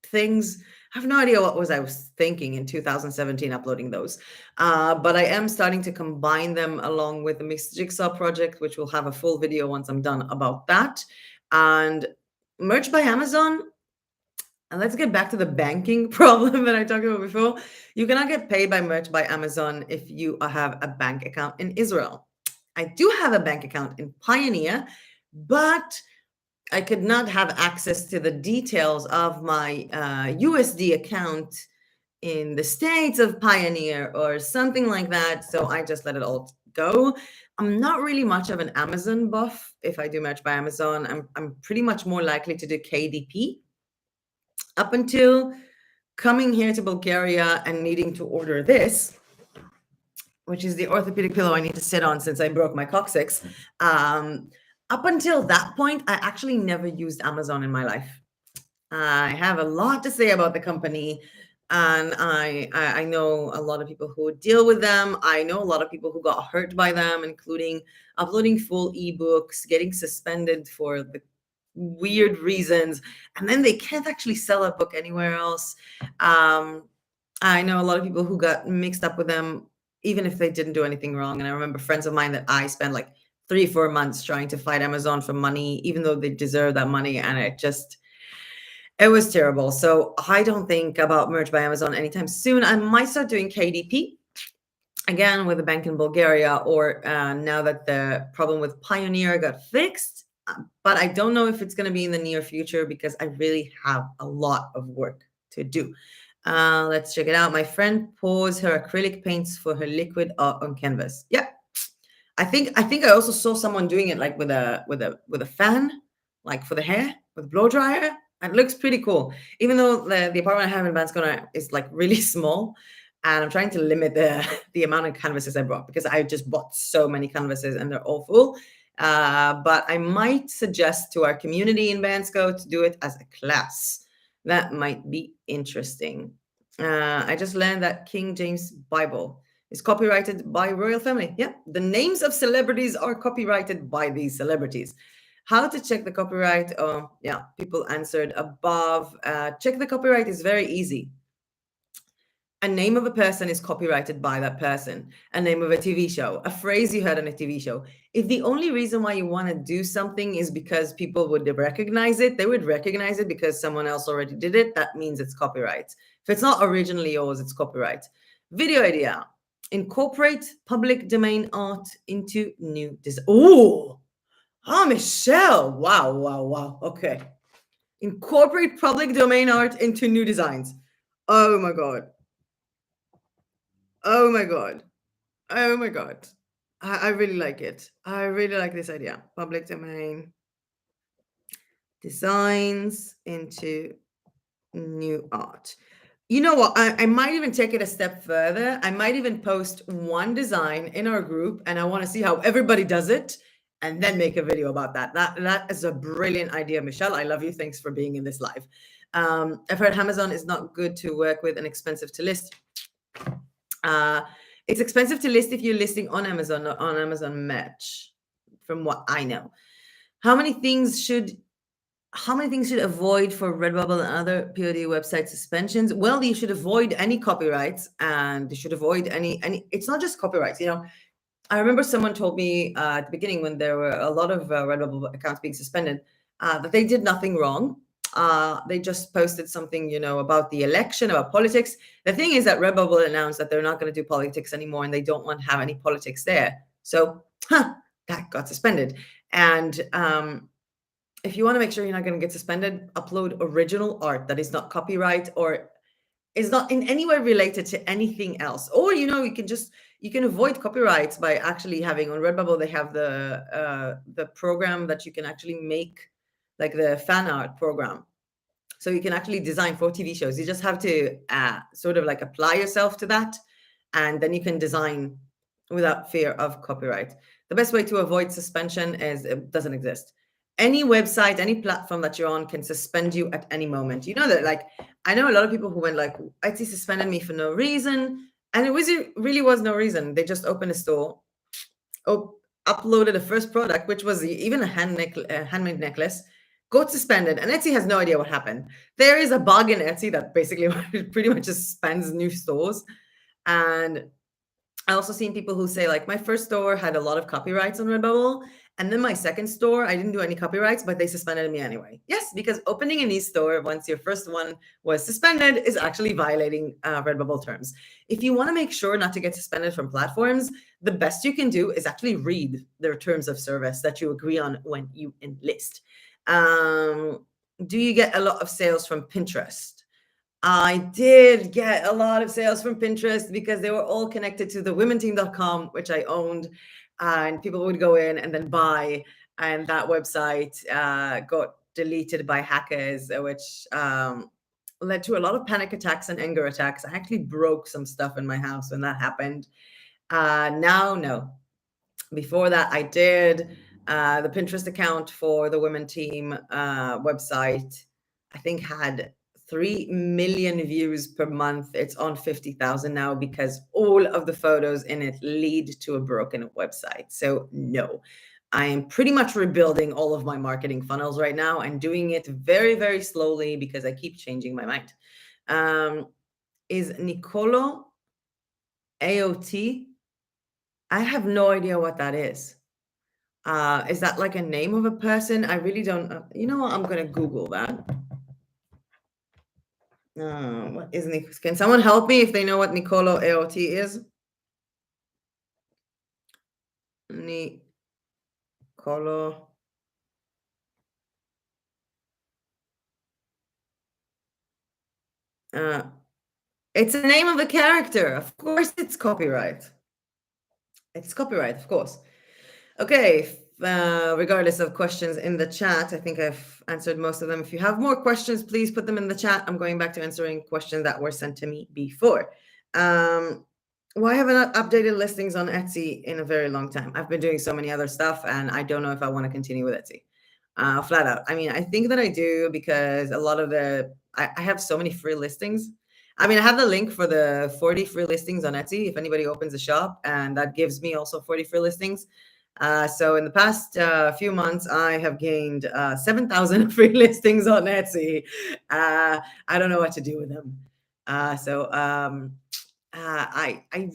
things. I have no idea what I was thinking in 2017 uploading those. But I am starting to combine them along with the mixed jigsaw project, which will have a full video once I'm done about that. And merch by Amazon. And let's get back to the banking problem that I talked about before. You cannot get paid by merch by Amazon if you have a bank account in Israel. I do have a bank account in Pioneer, but I could not have access to the details of my USD account in the States of Pioneer or something like that. So I just let it all go. I'm not really much of an Amazon buff. If I do merch by Amazon, I'm pretty much more likely to do KDP. Up until coming here to Bulgaria and needing to order this, which is the orthopedic pillow I need to sit on since I broke my coccyx. Up until that point, I actually never used Amazon in my life. I have a lot to say about the company, and I know a lot of people who deal with them. I know a lot of people who got hurt by them, including uploading full ebooks, getting suspended for the weird reasons, and then they can't actually sell a book anywhere else. I know a lot of people who got mixed up with them, even if they didn't do anything wrong. And I remember friends of mine that I spent like 3-4 months trying to fight Amazon for money, even though they deserve that money. And it was terrible. So I don't think about merch by Amazon anytime soon. I might start doing KDP again with a bank in Bulgaria, or now that the problem with Pioneer got fixed. But I don't know if it's going to be in the near future because I really have a lot of work to do. Let's check it out. My friend pours her acrylic paints for her liquid art on canvas. Yeah, I think I also saw someone doing it like with a fan, like for the hair with a blow dryer. It looks pretty cool. Even though the apartment I have in Banskona is like really small, and I'm trying to limit the amount of canvases I brought because I just bought so many canvases and they're all full. But I might suggest to our community in Bansko to do it as a class. That might be interesting. I just learned that King James Bible is copyrighted by royal family. Yeah, the names of celebrities are copyrighted by these celebrities. How to check the copyright? Oh, yeah, people answered above. Check the copyright is very easy. A name of a person is copyrighted by that person. A name of a TV show, a phrase you heard on a TV show. If the only reason why you want to do something is because people would recognize it, they would recognize it because someone else already did it, that means it's copyright. If it's not originally yours, it's copyright. Video idea. Incorporate public domain art into new design. Oh, Michelle. Wow. Okay. Incorporate public domain art into new designs. Oh my God. Oh my God. I really like it. I really like this idea. Public domain designs into new art. You know what? I might even take it a step further. I might even post one design in our group and I want to see how everybody does it and then make a video about that. That is a brilliant idea, Michelle. I love you. Thanks for being in this live. I've heard Amazon is not good to work with and expensive to list. It's expensive to list if you're listing on Amazon, not on Amazon Match, from what I know. How many things should avoid for Redbubble and other POD website suspensions? Well, you should avoid any copyrights, and you should avoid any. It's not just copyrights. I remember someone told me at the beginning when there were a lot of Redbubble accounts being suspended that they did nothing wrong. They just posted something, about the election, about politics. The thing is that Redbubble announced that they're not going to do politics anymore, and they don't want to have any politics there. So, that got suspended. And if you want to make sure you're not going to get suspended, upload original art that is not copyright or is not in any way related to anything else. Or you can avoid copyrights by actually having on Redbubble. They have the program that you can actually make, like the fan art program. So you can actually design for TV shows. You just have to sort of like apply yourself to that, and then you can design without fear of copyright. The best way to avoid suspension is it doesn't exist. Any website, any platform that you're on can suspend you at any moment. You know that, like, I know a lot of people who went like, Etsy suspended me for no reason. And it really was no reason. They just opened a store, uploaded a first product, which was even a handmade necklace, got suspended, and Etsy has no idea what happened. There is a bug in Etsy that basically pretty much just suspends new stores. And I also seen people who say, like, my first store had a lot of copyrights on Redbubble, and then my second store, I didn't do any copyrights, but they suspended me anyway. Yes, because opening a new store once your first one was suspended is actually violating Redbubble terms. If you want to make sure not to get suspended from platforms, the best you can do is actually read their terms of service that you agree on when you enlist. Do you get a lot of sales from Pinterest? I did get a lot of sales from Pinterest because they were all connected to the womenteam.com, which I owned, and people would go in and then buy, and that website got deleted by hackers, which led to a lot of panic attacks and anger attacks. I actually broke some stuff in my house when that happened. Now, no. Before that, I did. The Pinterest account for the Women Team website, I think, had 3 million views per month. It's on 50,000 now because all of the photos in it lead to a broken website. So no, I am pretty much rebuilding all of my marketing funnels right now and doing it very, very slowly because I keep changing my mind. Is Nicolo AOT? I have no idea what that is. Is that like a name of a person? I really don't. You know what? I'm going to Google that. What is Nick? Can someone help me if they know what Nicolo AOT is? Nicolo. It's the name of a character. Of course, it's copyright. It's copyright, of course. Okay. Regardless of questions in the chat, I think I've answered most of them. If you have more questions, please put them in the chat. I'm going back to answering questions that were sent to me before. Why haven't I updated listings on Etsy in a very long time? I've been doing so many other stuff, and I don't know if I want to continue with Etsy. Flat out. I mean, I think that I do because a lot of I have so many free listings. I mean, I have the link for the 40 free listings on Etsy if anybody opens a shop, and that gives me also 40 free listings. So in the past few months, I have gained 7,000 free listings on Etsy. I don't know what to do with them. I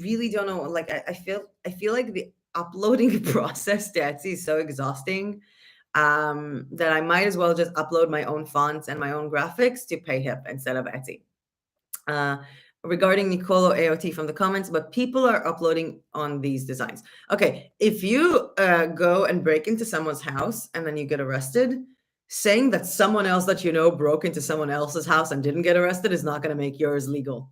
really don't know. Like I feel like the uploading process to Etsy is so exhausting that I might as well just upload my own fonts and my own graphics to PayHip instead of Etsy. Uh, regarding Nicolo AOT from the comments, but people are uploading on these designs. Okay, if you go and break into someone's house and then you get arrested, saying that someone else that you know broke into someone else's house and didn't get arrested is not going to make yours legal.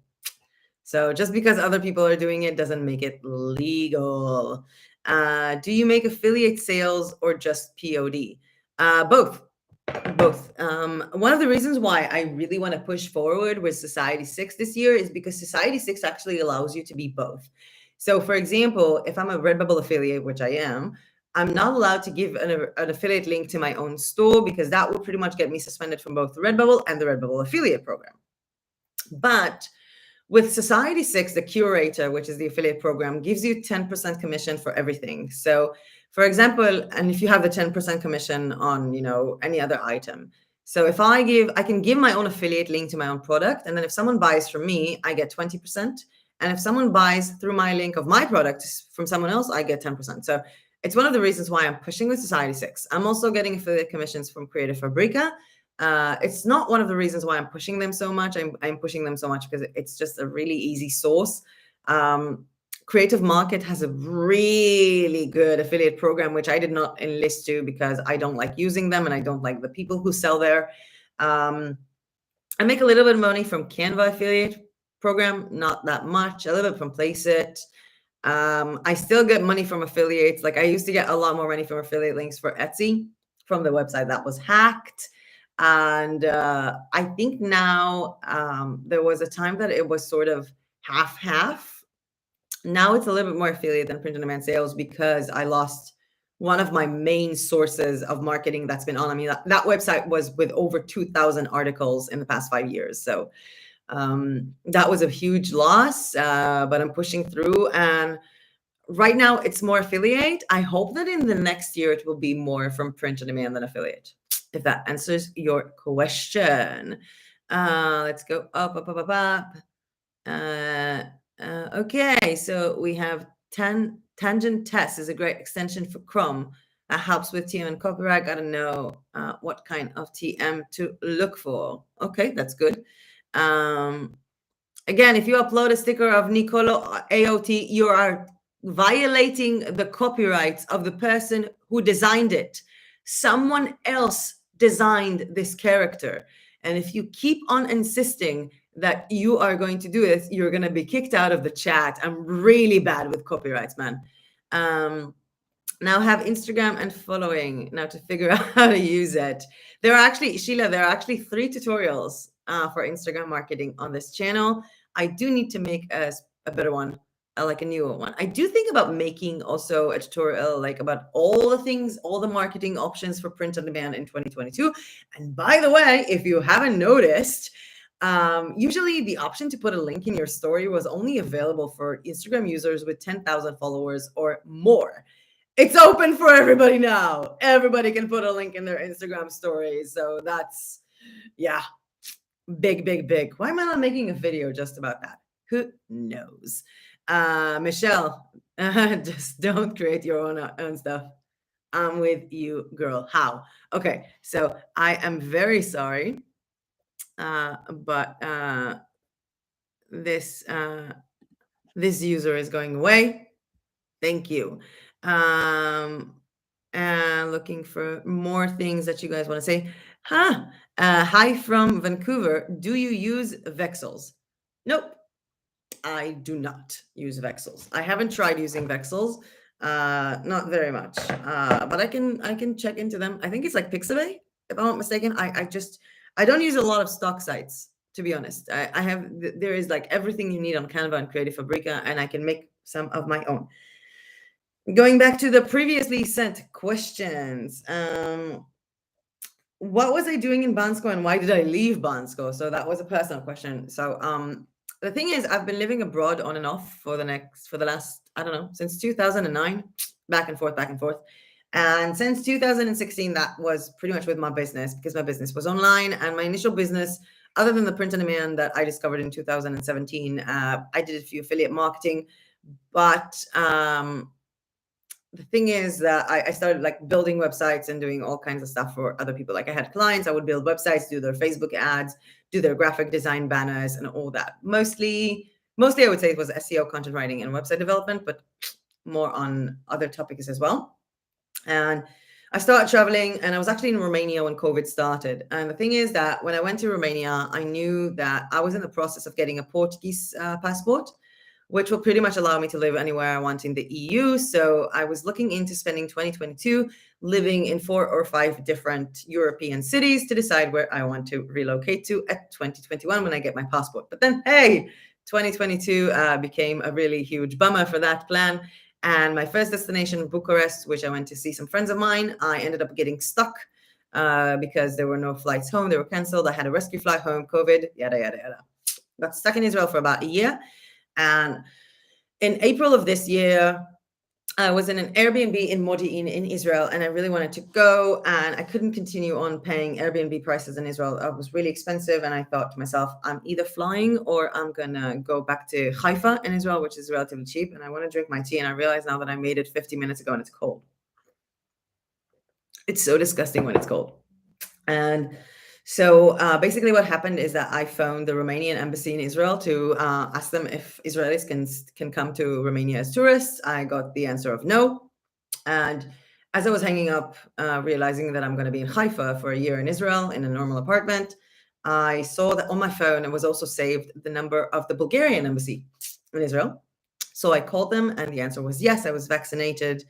So just because other people are doing it doesn't make it legal. Do you make affiliate sales or just POD? Both. One of the reasons why I really want to push forward with Society 6 this year is because Society 6 actually allows you to be both. So for example, if I'm a Redbubble affiliate, which I am, I'm not allowed to give an affiliate link to my own store because that would pretty much get me suspended from both Redbubble and the Redbubble affiliate program. But with Society 6, the curator, which is the affiliate program, gives you 10% commission for everything. So for example, and if you have the 10% commission on, any other item. So if I can give my own affiliate link to my own product. And then if someone buys from me, I get 20%. And if someone buys through my link of my product from someone else, I get 10%. So it's one of the reasons why I'm pushing with Society 6. I'm also getting affiliate commissions from Creative Fabrica. It's not one of the reasons why I'm pushing them so much. I'm pushing them so much because it's just a really easy source. Creative Market has a really good affiliate program, which I did not enlist to because I don't like using them and I don't like the people who sell there. I make a little bit of money from Canva affiliate program, not that much, a little bit from PlaceIt. I still get money from affiliates. Like I used to get a lot more money from affiliate links for Etsy from the website that was hacked. And I think now there was a time that it was sort of half. Now it's a little bit more affiliate than print-on-demand sales because I lost one of my main sources of marketing that's been on. I mean, that website was with over 2,000 articles in the past 5 years. So that was a huge loss, but I'm pushing through. And right now it's more affiliate. I hope that in the next year it will be more from print-on-demand than affiliate, if that answers your question. Let's go up. Okay, so we have Tangent Test is a great extension for Chrome that helps with TM and copyright. Gotta know what kind of TM to look for. Okay, that's good. Again, if you upload a sticker of Nicolo AOT, you are violating the copyrights of the person who designed it. Someone else designed this character. And if you keep on insisting that you are going to do this, you're going to be kicked out of the chat. I'm really bad with copyrights, man. Now have Instagram and following now to figure out how to use it. There are actually, Sheila, 3 tutorials for Instagram marketing on this channel. I do need to make a better one, like a newer one. I do think about making also a tutorial like about all the things, all the marketing options for print on demand in 2022. And by the way, if you haven't noticed, usually the option to put a link in your story was only available for Instagram users with 10,000 followers or more. It's open for everybody now. Everybody can put a link in their Instagram story. So that's, yeah, big. Why am I not making a video just about that? Who knows? Michelle, just don't create your own stuff. I'm with you, girl. How? Okay, so I am very sorry. But this user is going away. Thank you. And looking for more things that you guys want to say. Hi from Vancouver. Do you use Vexels? Nope, I do not use Vexels. I haven't tried using Vexels. Not very much. But I can check into them. I think it's like Pixabay, if I'm not mistaken. I don't use a lot of stock sites, to be honest. There is like everything you need on Canva and Creative Fabrica, and I can make some of my own. Going back to the previously sent questions, what was I doing in Bansko and why did I leave Bansko? So that was a personal question. So the thing is, I've been living abroad on and off for the last, I don't know, since 2009, back and forth. And since 2016, that was pretty much with my business because my business was online and my initial business other than the print on demand that I discovered in 2017, I did a few affiliate marketing, but the thing is that I started like building websites and doing all kinds of stuff for other people. Like I had clients, I would build websites, do their Facebook ads, do their graphic design banners and all that. Mostly I would say it was SEO, content writing, and website development, but more on other topics as well. And I started traveling, and I was actually in Romania when COVID started. And the thing is that when I went to Romania, I knew that I was in the process of getting a Portuguese passport, which will pretty much allow me to live anywhere I want in the EU. So I was looking into spending 2022 living in 4 or 5 different European cities to decide where I want to relocate to at 2021 when I get my passport. But then, hey, 2022 became a really huge bummer for that plan. And my first destination, Bucharest, which I went to see some friends of mine, I ended up getting stuck because there were no flights home. They were canceled. I had a rescue flight home, COVID, yada, yada, yada. Got stuck in Israel for about a year. And in April of this year, I was in an Airbnb in Modi'in in Israel, and I really wanted to go, and I couldn't continue on paying Airbnb prices in Israel. It was really expensive, and I thought to myself, I'm either flying or I'm gonna go back to Haifa in Israel, which is relatively cheap, and I want to drink my tea, and I realize now that I made it 50 minutes ago and it's cold. It's so disgusting when it's cold. And so basically what happened is that I phoned the Romanian embassy in Israel to ask them if Israelis can come to Romania as tourists. I got the answer of no. And as I was hanging up, realizing that I'm going to be in Haifa for a year in Israel in a normal apartment, I saw that on my phone it was also saved the number of the Bulgarian embassy in Israel. So I called them, and the answer was yes, I was vaccinated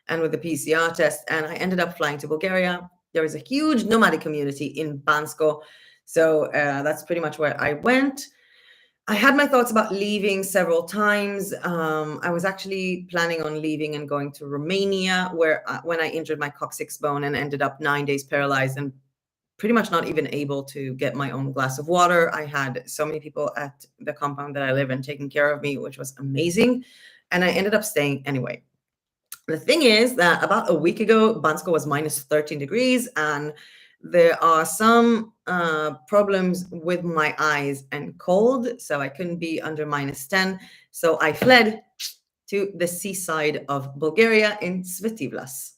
and with a PCR test, and I ended up flying to Bulgaria. There is a huge nomadic community in Bansko. So that's pretty much where I went. I had my thoughts about leaving several times. I was actually planning on leaving and going to Romania, where when I injured my coccyx bone and ended up 9 days paralyzed and pretty much not even able to get my own glass of water. I had so many people at the compound that I live in taking care of me, which was amazing. And I ended up staying anyway. The thing is that about a week ago, Bansko was minus 13 degrees, and there are some problems with my eyes and cold, so I couldn't be under minus 10. So I fled to the seaside of Bulgaria in Svetivlas.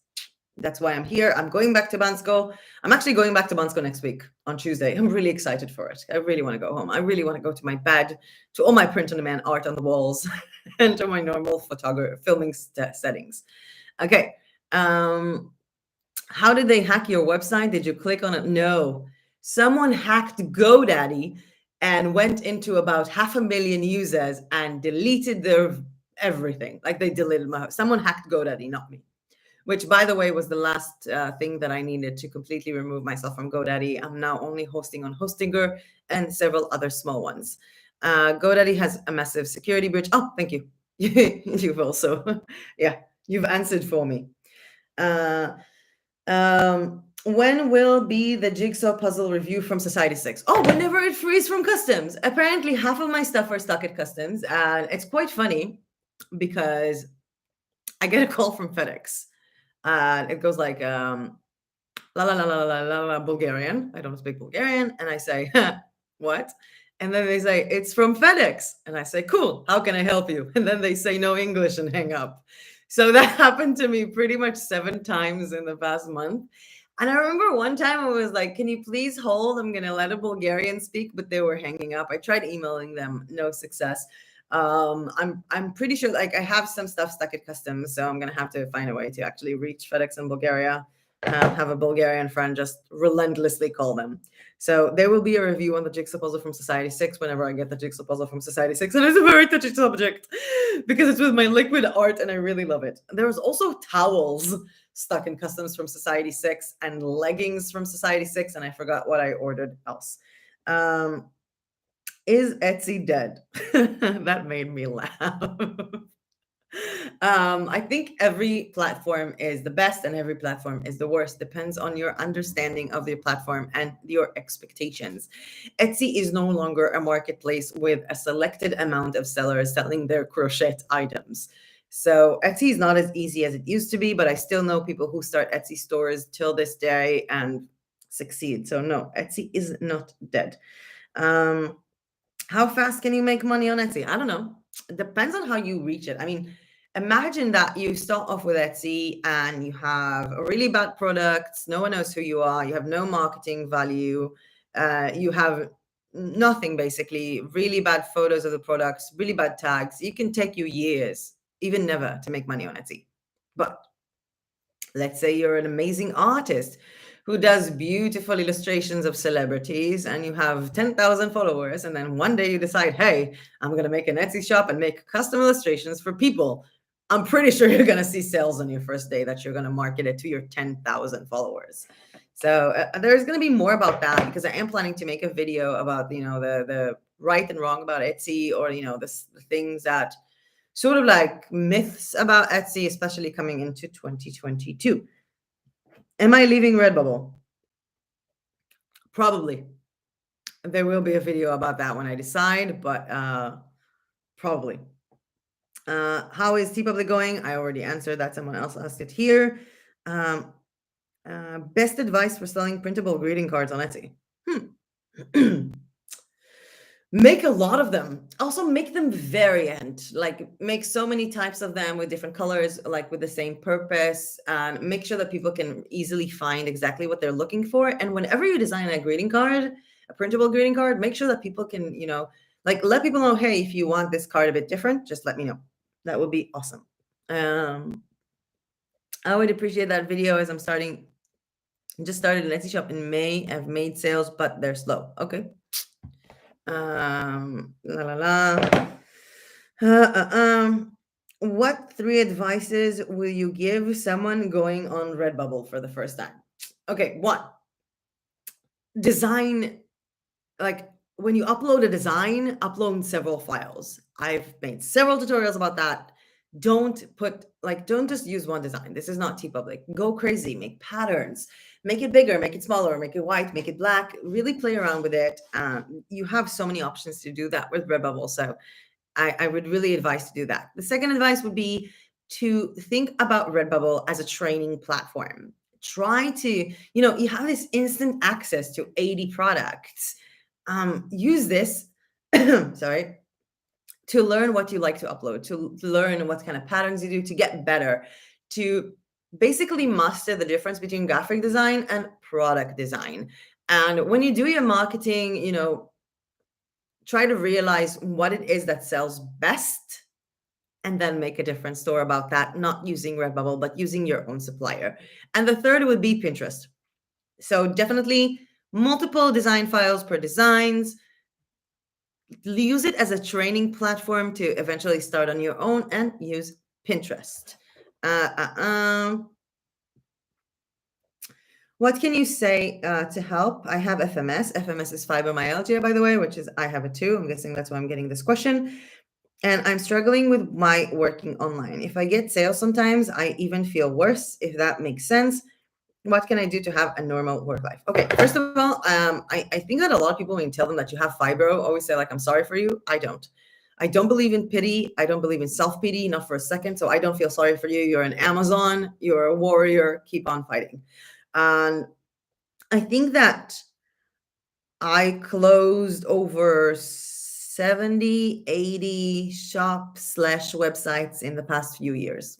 That's why I'm here. I'm going back to Bansko. I'm actually going back to Bansko next week on Tuesday. I'm really excited for it. I really want to go home. I really want to go to my bed, to all my print-on-demand art on the walls, and to my normal filming settings. Okay. How did they hack your website? Did you click on it? No. Someone hacked GoDaddy and went into about 500,000 users and deleted their everything. Like they deleted someone hacked GoDaddy, not me. Which, by the way, was the last thing that I needed to completely remove myself from GoDaddy. I'm now only hosting on Hostinger and several other small ones. GoDaddy has a massive security breach. Oh, thank you. You've also, yeah, you've answered for me. When will be the jigsaw puzzle review from Society 6? Oh, whenever it frees from customs. Apparently, half of my stuff are stuck at customs. And it's quite funny because I get a call from FedEx. It goes like, la la la la la la la Bulgarian. I don't speak Bulgarian. And I say, what? And then they say, it's from FedEx. And I say, cool, how can I help you? And then they say no English and hang up. So that happened to me pretty much 7 times in the past month. And I remember one time I was like, can you please hold? I'm going to let a Bulgarian speak, but they were hanging up. I tried emailing them, no success. I'm pretty sure like I have some stuff stuck at customs, so I'm gonna have to find a way to actually reach FedEx in Bulgaria. Have a Bulgarian friend just relentlessly call them. So there will be a review on the jigsaw puzzle from Society 6 whenever I get the jigsaw puzzle from Society 6, and it's a very touchy subject because it's with my liquid art and I really love it. There was also towels stuck in customs from Society 6 and leggings from Society 6, and I forgot what I ordered else. Is Etsy dead? That made me laugh. I think every platform is the best and every platform is the worst. Depends on your understanding of the platform and your expectations. Etsy is no longer a marketplace with a selected amount of sellers selling their crochet items. So Etsy is not as easy as it used to be, but I still know people who start Etsy stores till this day and succeed. So no, Etsy is not dead. How fast can you make money on Etsy? I don't know. It depends on how you reach it. I mean, imagine that you start off with Etsy and you have a really bad product. No one knows who you are. You have no marketing value. You have nothing, basically. Really bad photos of the products, really bad tags. It can take you years, even never, to make money on Etsy. But let's say you're an amazing artist who does beautiful illustrations of celebrities and you have 10,000 followers. And then one day you decide, hey, I'm going to make an Etsy shop and make custom illustrations for people. I'm pretty sure you're going to see sales on your first day that you're going to market it to your 10,000 followers. So there's going to be more about that because I am planning to make a video about, the right and wrong about Etsy, or, the things that sort of like myths about Etsy, especially coming into 2022. Am I leaving Redbubble? Probably. There will be a video about that when I decide, but probably. How is TeePublic going? I already answered that. Someone else asked it here. Best advice for selling printable greeting cards on Etsy? Make a lot of them. Also make them variant, like make so many types of them with different colors, like with the same purpose, and make sure that people can easily find exactly what they're looking for. And whenever you design a greeting card, a printable greeting card, make sure that people can, like let people know, hey, if you want this card a bit different, just let me know. That would be awesome. I would appreciate that video as just started an Etsy shop in May. I've made sales, but they're slow. Okay. What 3 advices will you give someone going on Redbubble for the first time? Okay, 1, design. Like when you upload a design, upload several files. I've made several tutorials about that. Don't just use one design. This is not TeePublic. Go crazy, make patterns, make it bigger, make it smaller, make it white, make it black, really play around with it. You have so many options to do that with Redbubble. So I would really advise to do that. The second advice would be to think about Redbubble as a training platform. Try to, you have this instant access to 80 products. Use this, sorry, to learn what you like to upload, to learn what kind of patterns you do, to get better, to basically master the difference between graphic design and product design. And when you do your marketing, try to realize what it is that sells best and then make a different store about that, not using Redbubble, but using your own supplier. And the third would be Pinterest. So definitely multiple design files per designs. Use it as a training platform to eventually start on your own, and use Pinterest. What can you say to help? I have FMS. FMS is fibromyalgia, by the way, which is I have it too. I'm guessing that's why I'm getting this question. And I'm struggling with my working online. If I get sales sometimes, I even feel worse, if that makes sense. What can I do to have a normal work life? Okay, first of all, I think that a lot of people, when you tell them that you have fibro, always say like, I'm sorry for you. I don't believe in pity. I don't believe in self-pity, not for a second. So I don't feel sorry for you. You're an Amazon. You're a warrior. Keep on fighting. And I think that I closed over 70, 80 shop/websites in the past few years.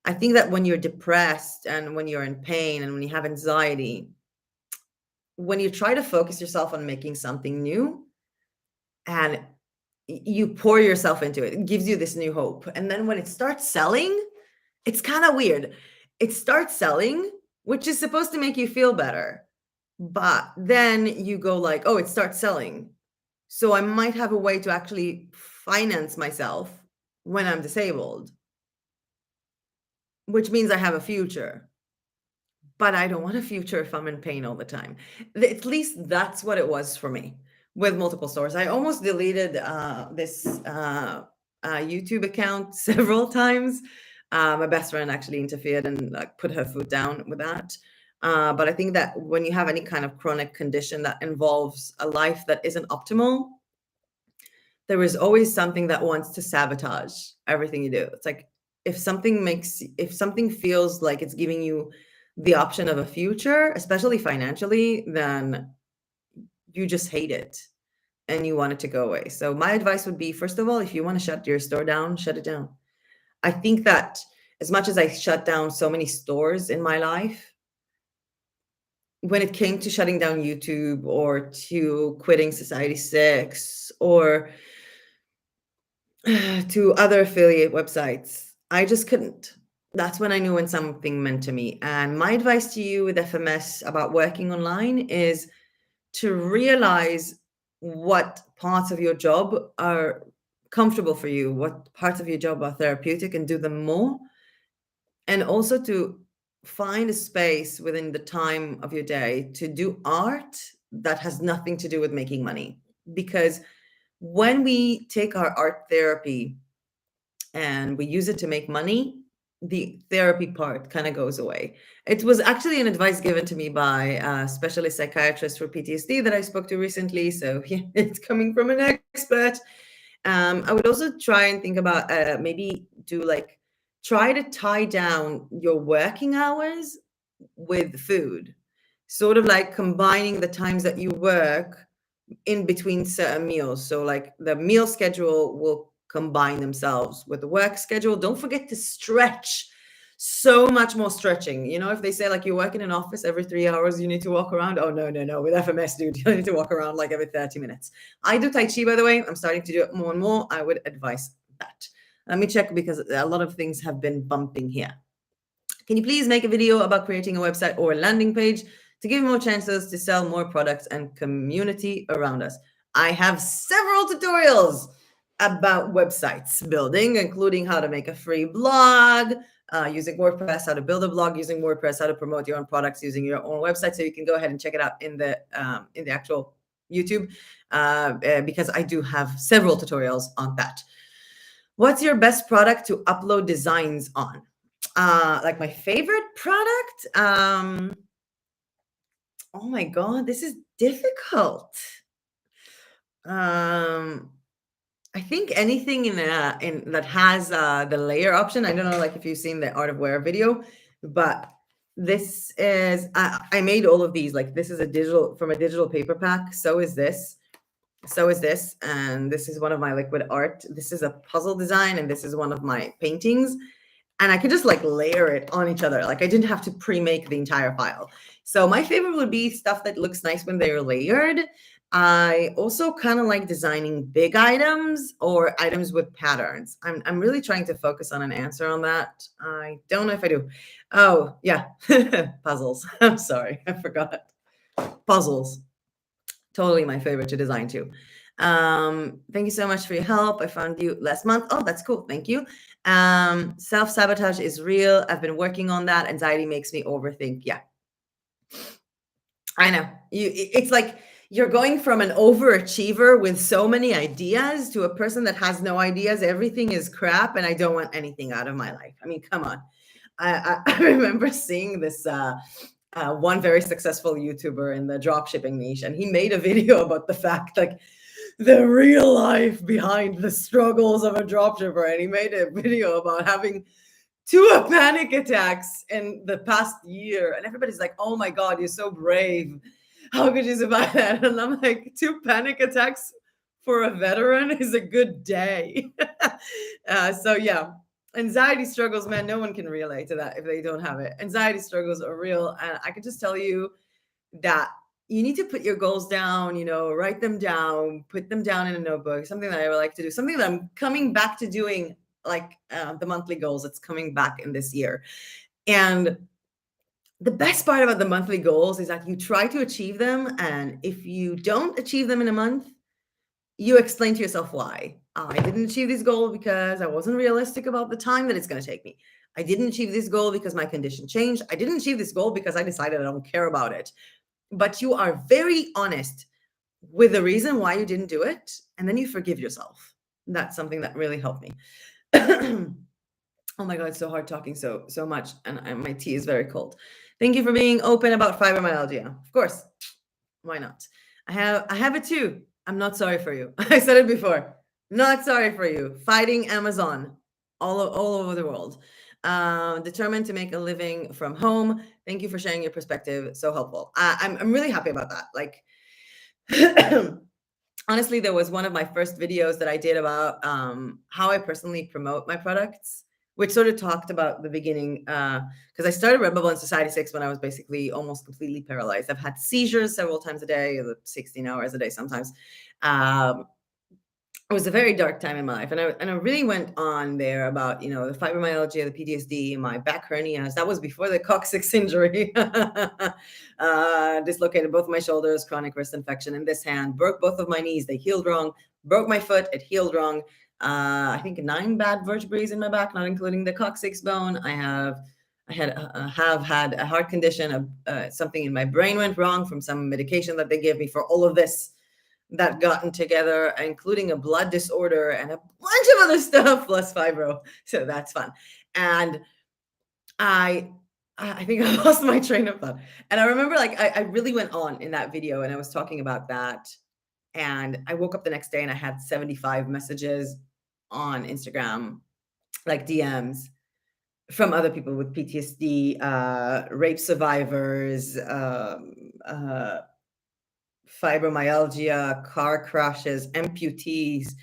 I think that when you're depressed and when you're in pain and when you have anxiety, when you try to focus yourself on making something new and you pour yourself into it, it gives you this new hope. And then when it starts selling, it's kind of weird. It starts selling, which is supposed to make you feel better. But then you go like, oh, it starts selling. So I might have a way to actually finance myself when I'm disabled, which means I have a future. But I don't want a future if I'm in pain all the time. At least that's what it was for me with multiple stores. I almost deleted this YouTube account several times. My best friend actually interfered and like put her foot down with that. But I think that when you have any kind of chronic condition that involves a life that isn't optimal, there is always something that wants to sabotage everything you do. It's like if something feels like it's giving you the option of a future, especially financially, then you just hate it and you want it to go away. So my advice would be, first of all, if you want to shut your store down, shut it down. I think that as much as I shut down so many stores in my life, when it came to shutting down YouTube or to quitting Society 6 or to other affiliate websites, I just couldn't. That's when I knew when something meant to me. And my advice to you with FMS about working online is to realize what parts of your job are comfortable for you, what parts of your job are therapeutic, and do them more. And also to find a space within the time of your day to do art that has nothing to do with making money. Because when we take our art therapy and we use it to make money, the therapy part kind of goes away. It was actually an advice given to me by a specialist psychiatrist for PTSD that I spoke to recently. So yeah, it's coming from an expert. I would also try and think about maybe try to tie down your working hours with food, sort of like combining the times that you work in between certain meals. So like the meal schedule will combine themselves with the work schedule. Don't forget to stretch. So much more stretching. You know, if they say like you work in an office every 3 hours, you need to walk around. Oh, no. With FMS, dude, you need to walk around like every 30 minutes. I do Tai Chi, by the way. I'm starting to do it more and more. I would advise that. Let me check because a lot of things have been bumping here. Can you please make a video about creating a website or a landing page to give more chances to sell more products and community around us? I have several tutorials about websites building, including how to make a free blog, using WordPress, how to build a blog using WordPress, how to promote your own products using your own website. So you can go ahead and check it out in the actual YouTube because I do have several tutorials on that. What's your best product to upload designs on? Like my favorite product? Oh my God, this is difficult. I think anything in that has the layer option. I don't know, like if you've seen the Art of Wear video, but this is I made all of these. Like this is a digital paper pack. So is this, and this is one of my liquid art. This is a puzzle design, and this is one of my paintings. And I could just like layer it on each other. Like I didn't have to pre-make the entire file. So my favorite would be stuff that looks nice when they're layered. I also kind of like designing big items or items with patterns. I'm really trying to focus on an answer on that. I don't know if I do. Oh, yeah. Puzzles. I'm sorry. I forgot. Puzzles. Totally my favorite to design too. Thank you so much for your help. I found you last month. Oh, that's cool. Thank you. Self-sabotage is real. I've been working on that. Anxiety makes me overthink. Yeah. I know. It's like you're going from an overachiever with so many ideas to a person that has no ideas. Everything is crap and I don't want anything out of my life. I mean, come on. I remember seeing this one very successful YouTuber in the dropshipping niche, and he made a video about the fact like the real life behind the struggles of a dropshipper. And he made a video about having 2 panic attacks in the past year. And everybody's like, oh my God, you're so brave. How could you survive that? And I'm like, 2 panic attacks for a veteran is a good day. So yeah, anxiety struggles, man, no one can relate to that if they don't have it. Anxiety struggles are real. And I can just tell you that you need to put your goals down, write them down, put them down in a notebook, something that I would like to do, something that I'm coming back to doing, like the monthly goals. It's coming back in this year. And the best part about the monthly goals is that you try to achieve them. And if you don't achieve them in a month, you explain to yourself why. I didn't achieve this goal because I wasn't realistic about the time that it's going to take me. I didn't achieve this goal because my condition changed. I didn't achieve this goal because I decided I don't care about it. But you are very honest with the reason why you didn't do it, and then you forgive yourself. That's something that really helped me. Oh my God, it's so hard talking so much, and my tea is very cold. Thank you for being open about fibromyalgia. Of course, why not? I have it too. I'm not sorry for you. I said it before. Not sorry for you. Fighting Amazon all over the world. Determined to make a living from home. Thank you for sharing your perspective. So helpful. I'm really happy about that. Like, Honestly, there was one of my first videos that I did about how I personally promote my products, which sort of talked about the beginning, because I started Redbubble in Society 6 when I was basically almost completely paralyzed. I've had seizures several times a day, 16 hours a day sometimes. Um, it was a very dark time in my life, and I really went on there about, you know, the fibromyalgia, the PTSD, my back hernias. That was before the coccyx injury. Dislocated both of my shoulders, chronic wrist infection in this hand, broke both of my knees. They healed wrong. Broke my foot. It healed wrong. I think 9 bad vertebrae in my back, not including the coccyx bone. Have had a heart condition. Something in my brain went wrong from some medication that they gave me for all of this that gotten together, including a blood disorder and a bunch of other stuff plus fibro. So that's fun. And I think I lost my train of thought. And I remember like I really went on in that video and I was talking about that. And I woke up the next day and I had 75 messages on Instagram, like DMs from other people with PTSD, rape survivors, fibromyalgia, car crashes, amputees.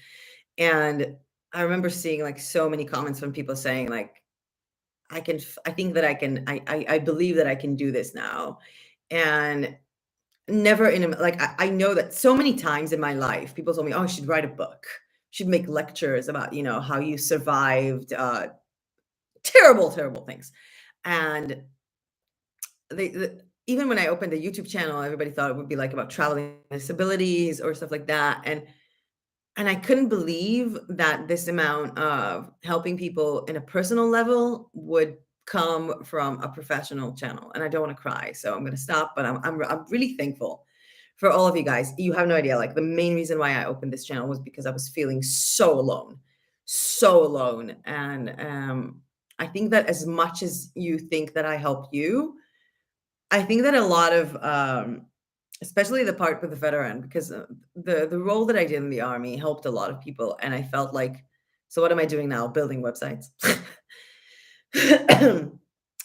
And I remember seeing like so many comments from people saying like, I think that I can, I believe that I can do this now. And never in a, like, I know that so many times in my life, people told me, oh, I should write a book, should make lectures about, you know, how you survived terrible, terrible things. And even when I opened a YouTube channel, everybody thought it would be like about traveling disabilities or stuff like that. And I couldn't believe that this amount of helping people in a personal level would come from a professional channel. And I don't want to cry, so I'm going to stop. But I'm really thankful for all of you guys. You have no idea. Like the main reason why I opened this channel was because I was feeling so alone, so alone. And I think that as much as you think that I help you, I think that a lot of especially the part with the veteran, because the role that I did in the army helped a lot of people, and I felt like, so what am I doing now? Building websites.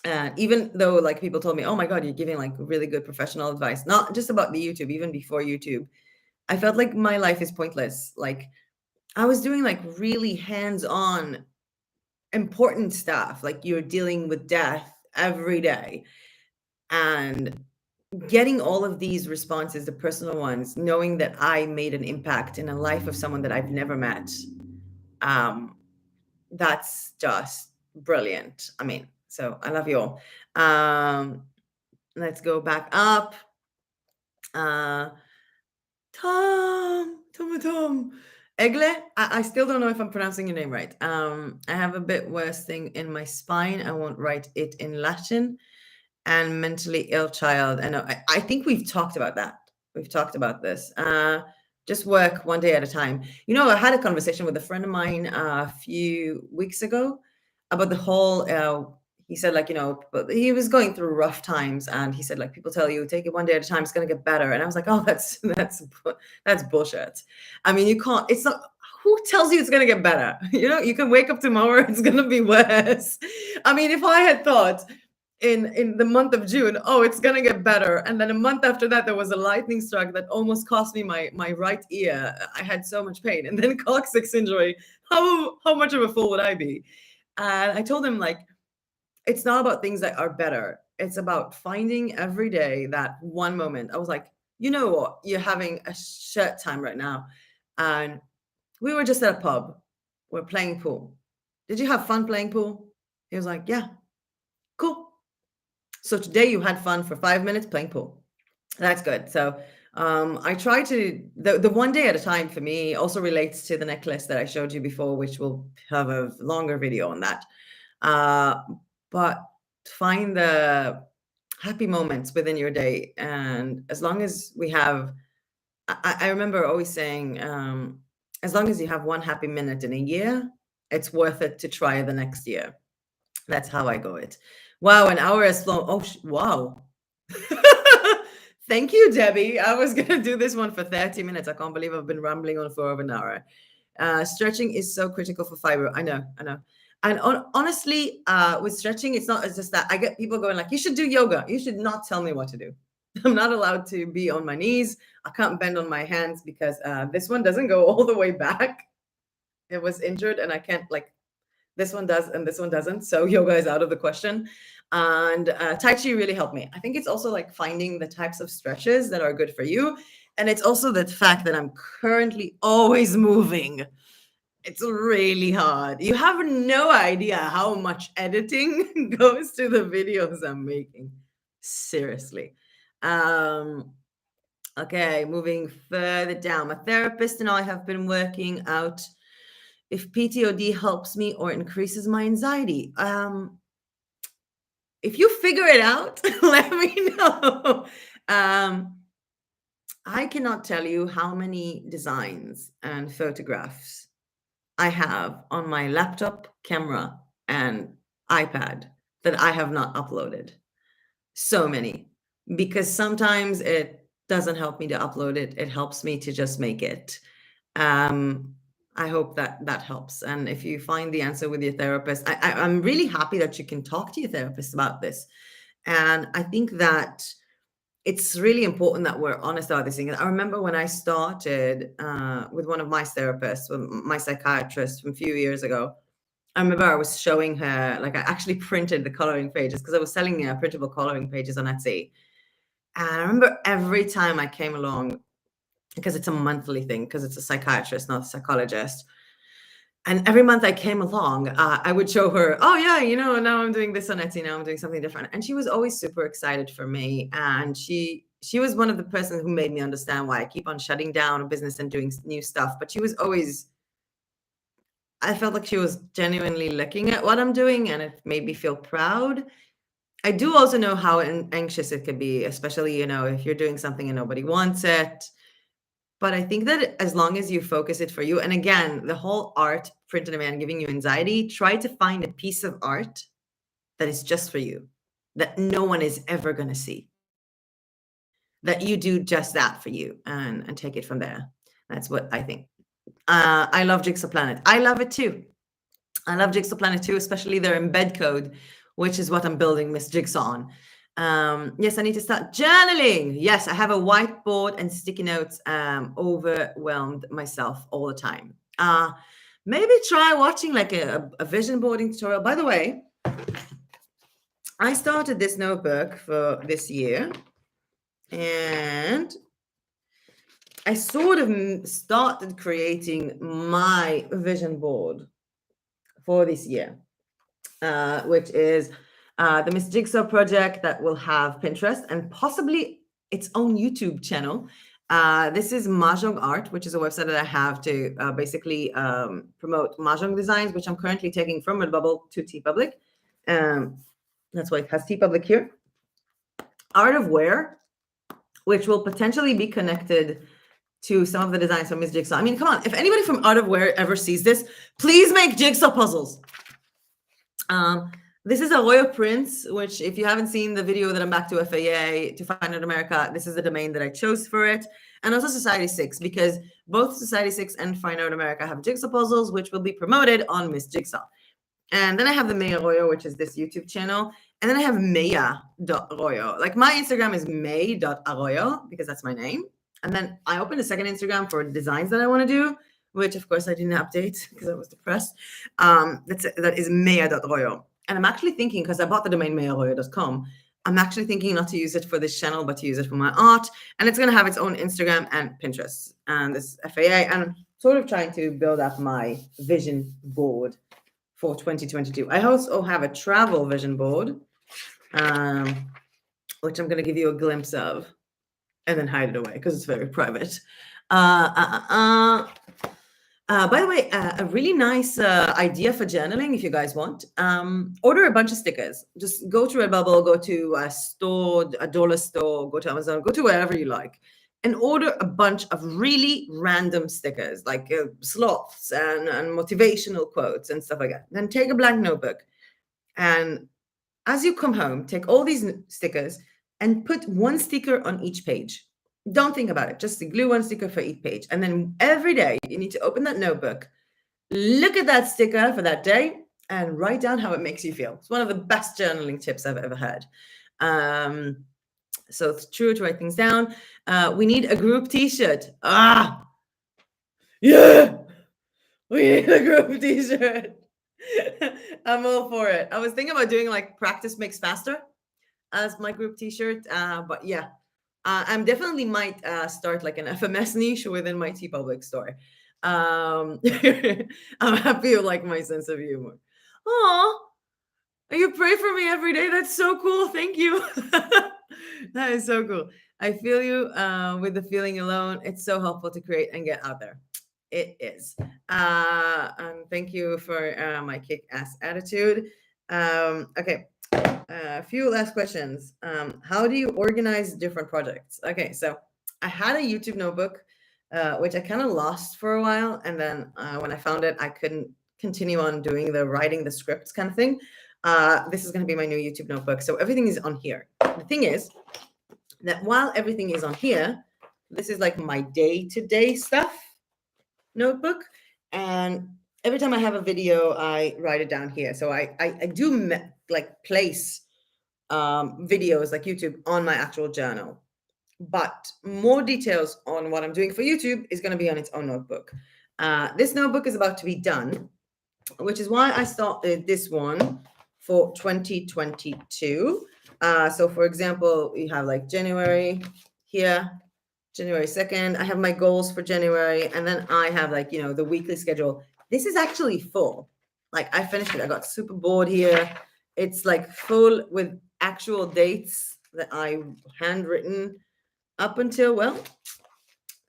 And even though like people told me, oh my God, you're giving like really good professional advice, not just about the YouTube, even before YouTube, I felt like my life is pointless. Like I was doing like really hands-on important stuff, like you're dealing with death every day. And getting all of these responses, the personal ones, knowing that I made an impact in a life of someone that I've never met, um, that's just brilliant. I mean, so I love you all. Let's go back up. Uh, Tom. Egle, I still don't know if I'm pronouncing your name right. I have a bit worse thing in my spine. I won't write it in Latin. And mentally ill child. And I think we've talked about that. We've talked about this. Just work one day at a time. You know, I had a conversation with a friend of mine a few weeks ago about the whole. He said, like, you know, he was going through rough times, and he said, like, people tell you take it one day at a time, it's gonna get better. And I was like, oh, that's bullshit. I mean, you can't. It's not. Who tells you it's gonna get better? You know, you can wake up tomorrow, it's gonna be worse. I mean, if I had thought in the month of June, oh, it's gonna get better, and then a month after that there was a lightning strike that almost cost me my right ear. I had so much pain, and then coccyx injury. How much of a fool would I be? And I told him, like, it's not about things that are better, it's about finding every day that one moment. I was like, you know what, you're having a shit time right now, and we were just at a pub, we're playing pool. Did you have fun playing pool? He was like, yeah. Cool. So today you had fun for 5 minutes playing pool. That's good. So I try to, the one day at a time for me also relates to the necklace that I showed you before, which will have a longer video on that. But find the happy moments within your day. And as long as we have, I remember always saying, as long as you have one happy minute in a year, it's worth it to try the next year. That's how I go it. Wow, an hour has flown. Oh, wow. Thank you, Debbie. I was going to do this one for 30 minutes. I can't believe I've been rambling on for over an hour. Stretching is so critical for fiber. I know. And honestly, with stretching, it's just that I get people going like, you should do yoga. You should not tell me what to do. I'm not allowed to be on my knees. I can't bend on my hands because this one doesn't go all the way back. It was injured and I can't, like, this one does and this one doesn't. So yoga is out of the question. And Tai Chi really helped me. I think it's also like finding the types of stretches that are good for you. And it's also the fact that I'm currently always moving. It's really hard. You have no idea how much editing goes to the videos I'm making. Seriously. Okay, moving further down. My therapist and I have been working out if PTOD helps me or increases my anxiety. If you figure it out, let me know. I cannot tell you how many designs and photographs I have on my laptop, camera, and iPad that I have not uploaded. So many. Because sometimes it doesn't help me to upload it. It helps me to just make it. I hope that helps. And if you find the answer with your therapist, I'm really happy that you can talk to your therapist about this. And I think that it's really important that we're honest about this thing. I remember when I started with one of my therapists, with my psychiatrist from a few years ago, I remember I was showing her, like I actually printed the coloring pages because I was selling printable coloring pages on Etsy. And I remember every time I came along, because it's a monthly thing, because it's a psychiatrist, not a psychologist. And every month I came along, I would show her, oh yeah, now I'm doing this on Etsy, now I'm doing something different. And she was always super excited for me. And she was one of the persons who made me understand why I keep on shutting down a business and doing new stuff. But she was always, I felt like she was genuinely looking at what I'm doing, and it made me feel proud. I do also know how anxious it could be, especially, if you're doing something and nobody wants it. But I think that as long as you focus it for you, and again, the whole art print on demand giving you anxiety, try to find a piece of art that is just for you, that no one is ever going to see, that you do just that for you, and take it from there. That's what I think. I love Jigsaw Planet. I love it too. I love Jigsaw Planet too, especially their embed code, which is what I'm building Miss Jigsaw on. Yes, I need to start journaling. Yes, I have a whiteboard and sticky notes. Overwhelmed myself all the time. Maybe try watching like a vision boarding tutorial. By the way, I started this notebook for this year, and I sort of started creating my vision board for this year, which is the Miss Jigsaw project that will have Pinterest and possibly its own YouTube channel. This is Mahjong Art, which is a website that I have to basically promote Mahjong designs, which I'm currently taking from Redbubble to TeePublic. That's why it has TeePublic here. Art of Wear, which will potentially be connected to some of the designs from Miss Jigsaw. I mean, come on, if anybody from Art of Wear ever sees this, please make jigsaw puzzles. This is Arroyo Prints, which if you haven't seen the video that I'm back to FAA to Find Out America, this is the domain that I chose for it. And also Society 6, because both Society 6 and Find Out America have jigsaw puzzles, which will be promoted on Miss Jigsaw. And then I have the May Arroyo, which is this YouTube channel. And then I have Maya.Arroyo. Like my Instagram is may.arroyo because that's my name. And then I opened a second Instagram for designs that I want to do, which of course I didn't update because I was depressed. That is Maya.Arroyo. And I'm actually thinking, because I bought the domain mayarroyo.com, I'm actually thinking not to use it for this channel, but to use it for my art. And it's going to have its own Instagram and Pinterest and this FAA. And I'm sort of trying to build up my vision board for 2022. I also have a travel vision board, which I'm going to give you a glimpse of and then hide it away because it's very private. By the way, a really nice idea for journaling, if you guys want, order a bunch of stickers. Just go to Redbubble, go to a store, a dollar store, go to Amazon, go to wherever you like, and order a bunch of really random stickers, like sloths and motivational quotes and stuff like that. Then take a blank notebook, and as you come home, take all these stickers and put one sticker on each page. Don't think about it. Just glue one sticker for each page. And then every day you need to open that notebook, look at that sticker for that day, and write down how it makes you feel. It's one of the best journaling tips I've ever heard. So it's true to write things down. We need a group t-shirt. Yeah, we need a group t-shirt. I'm all for it. I was thinking about doing like practice makes faster as my group t-shirt. But yeah, I'm definitely might start like an FMS niche within my TeePublic store. I'm happy you like my sense of humor. Oh, you pray for me every day. That's so cool. Thank you. That is so cool. I feel you with the feeling alone. It's so helpful to create and get out there. It is. And thank you for my kick-ass attitude. Okay. A few last questions. How do you organize different projects? Okay, so I had a YouTube notebook, which I kind of lost for a while, and then when I found it, I couldn't continue on doing the writing the scripts kind of thing. This is going to be my new YouTube notebook, so everything is on here. The thing is that while everything is on here, this is like my day-to-day stuff notebook, and every time I have a video, I write it down here. So I do like place videos like YouTube on my actual journal. But more details on what I'm doing for YouTube is going to be on its own notebook. This notebook is about to be done, which is why I started this one for 2022. So for example, we have like January here, January 2nd. I have my goals for January, and then I have like, you know, the weekly schedule. This is actually full. Like I finished it. I got super bored here. It's like full with actual dates that I handwritten up until, well,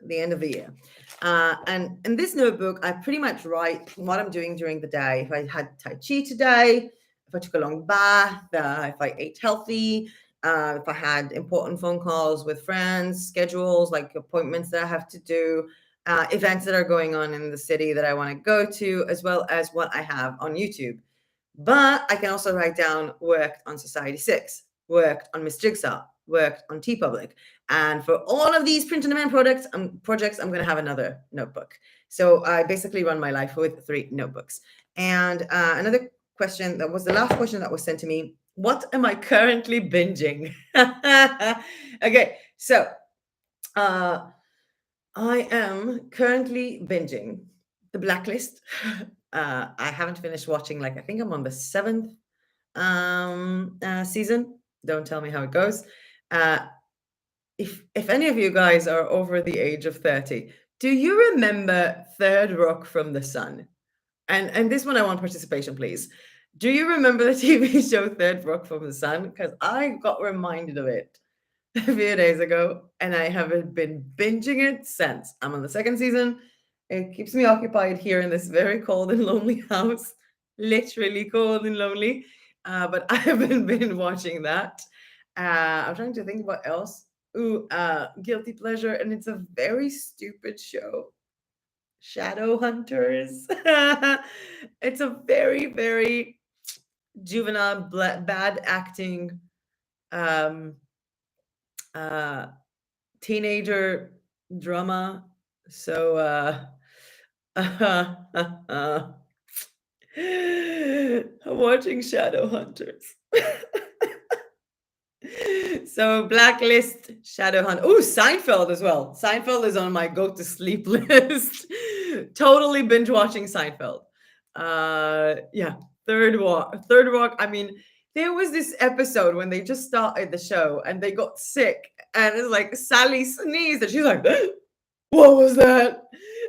the end of the year. And in this notebook, I pretty much write what I'm doing during the day. If I had Tai Chi today, if I took a long bath, if I ate healthy, if I had important phone calls with friends, schedules, like appointments that I have to do, events that are going on in the city that I want to go to, as well as what I have on YouTube. But I can also write down worked on Society 6, worked on Miss Jigsaw, worked on TeePublic. And for all of these print-on-demand projects, I'm going to have another notebook. So I basically run my life with 3 notebooks. And another question that was the last question that was sent to me: what am I currently binging? Okay, so I am currently binging The Blacklist. I haven't finished watching, like I think I'm on the 7th season. Don't tell me how it goes. If any of you guys are over the age of 30, do you remember Third Rock from the Sun? And this one I want participation, please. Do you remember the TV show Third Rock from the Sun? Because I got reminded of it a few days ago, and I haven't been binging it since. I'm on the 2nd season. It keeps me occupied here in this very cold and lonely house, literally cold and lonely. But I haven't been watching that. I'm trying to think what else. Ooh, guilty pleasure, and it's a very stupid show. Shadow Hunters. It's a very, very juvenile, bad acting, um, teenager drama. So I'm watching Shadow Hunters. So Blacklist, Shadowhunt. Oh, Seinfeld as well. Seinfeld is on my go to sleep list. Totally binge watching Seinfeld. Yeah, Third Rock. I mean, there was this episode when they just started the show and they got sick, and it's like Sally sneezed and she's like, "What was that?"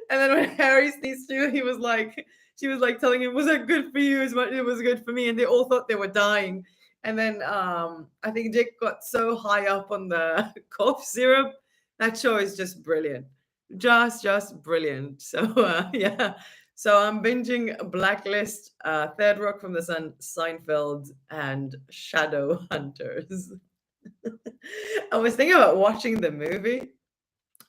And then when Harry sneezed too, she was like telling him, "Was that good for you as much as it was good for me?" And they all thought they were dying. And then I think Jake got so high up on the cough syrup. That show is just brilliant. Just brilliant. So yeah. So I'm binging Blacklist, Third Rock from the Sun, Seinfeld, and Shadow Hunters. I was thinking about watching the movie.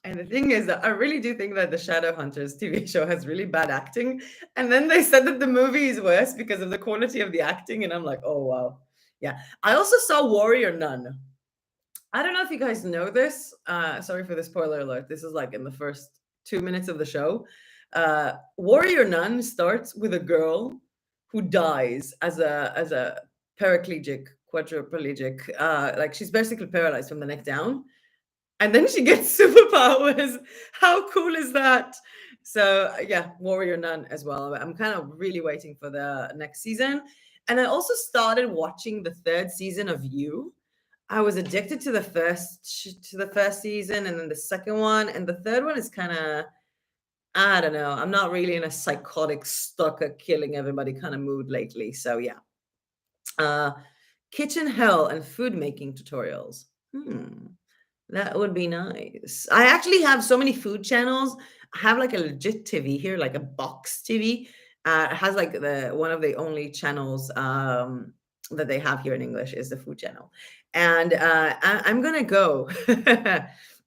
And the thing is that I really do think that the Shadowhunters TV show has really bad acting. And then they said that the movie is worse because of the quality of the acting. And I'm like, oh, wow. Yeah. I also saw Warrior Nun. I don't know if you guys know this. Sorry for the spoiler alert. This is like in the first 2 minutes of the show. Warrior Nun starts with a girl who dies as a paraplegic quadriplegic. Like she's basically paralyzed from the neck down, and then she gets superpowers. How cool is that? So yeah, Warrior Nun as well. I'm kind of really waiting for the next season. And I also started watching the third season of You. I was addicted to the first season and then the second one. And the third one is kind of, I don't know. I'm not really in a psychotic stalker killing everybody kind of mood lately. So yeah. Uh Kitchen Hell and food making tutorials. That would be nice. I actually have so many food channels. I have like a legit TV here, like a box TV. It has like the one of the only channels that they have here in English is the food channel. And I'm gonna go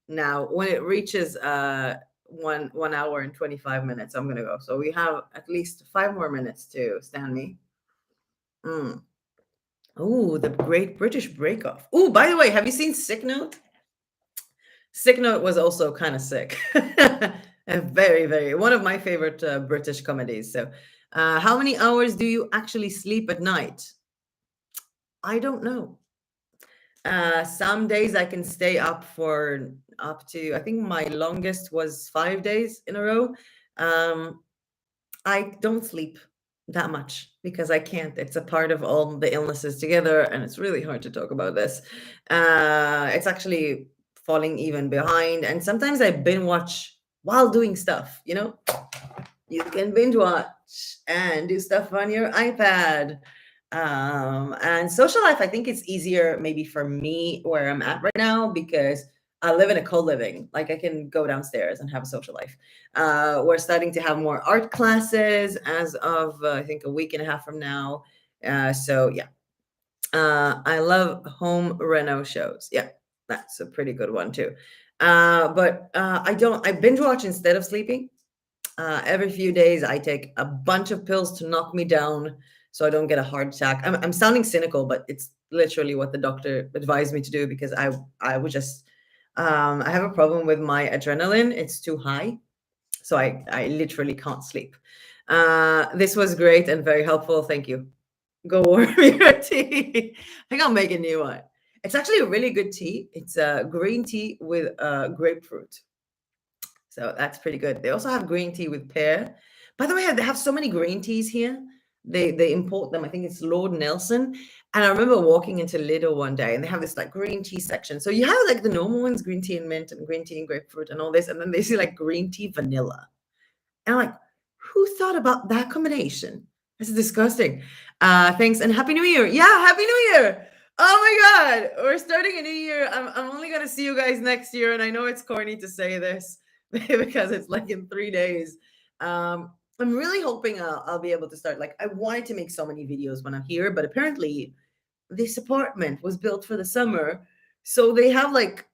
now when it reaches one hour and 25 minutes. I'm gonna go. So we have at least 5 more minutes to stand me. Mm. Oh, the Great British Break Off. Oh, by the way, have you seen Sick Note? Sick Note was also kind of sick. Very, very one of my favorite British comedies. So, how many hours do you actually sleep at night? I don't know. Some days I can stay up for up to, I think my longest was 5 days in a row. Um, I don't sleep that much because I can't. It's a part of all the illnesses together, and it's really hard to talk about this. It's actually falling even behind, and sometimes I binge watch while doing stuff. You can binge watch and do stuff on your iPad. And social life, I think it's easier maybe for me where I'm at right now because I live in a co-living. Like I can go downstairs and have a social life. We're starting to have more art classes as of I think a week and a half from now. So yeah, I love home reno shows. Yeah, that's a pretty good one too. But I binge watch instead of sleeping. Every few days, I take a bunch of pills to knock me down so I don't get a heart attack. I'm sounding cynical, but it's literally what the doctor advised me to do because I would just I have a problem with my adrenaline. It's too high, so I literally can't sleep. This was great and very helpful. Thank you. Go warm your tea. I think I'll make a new one. It's actually a really good tea. It's green tea with grapefruit. So that's pretty good. They also have green tea with pear. By the way, they have so many green teas here. They import them. I think it's Lord Nelson. And I remember walking into Lidl one day and they have this like green tea section. So you have like the normal ones, green tea and mint and green tea and grapefruit and all this. And then they see like green tea vanilla. And I'm like, who thought about that combination? This is disgusting. Thanks and Happy New Year. Yeah, Happy New Year. Oh my God. We're starting a new year. I'm only going to see you guys next year. And I know it's corny to say this because it's like in 3 days. I'm really hoping I'll be able to start. Like, I wanted to make so many videos when I'm here, but apparently this apartment was built for the summer. So they have like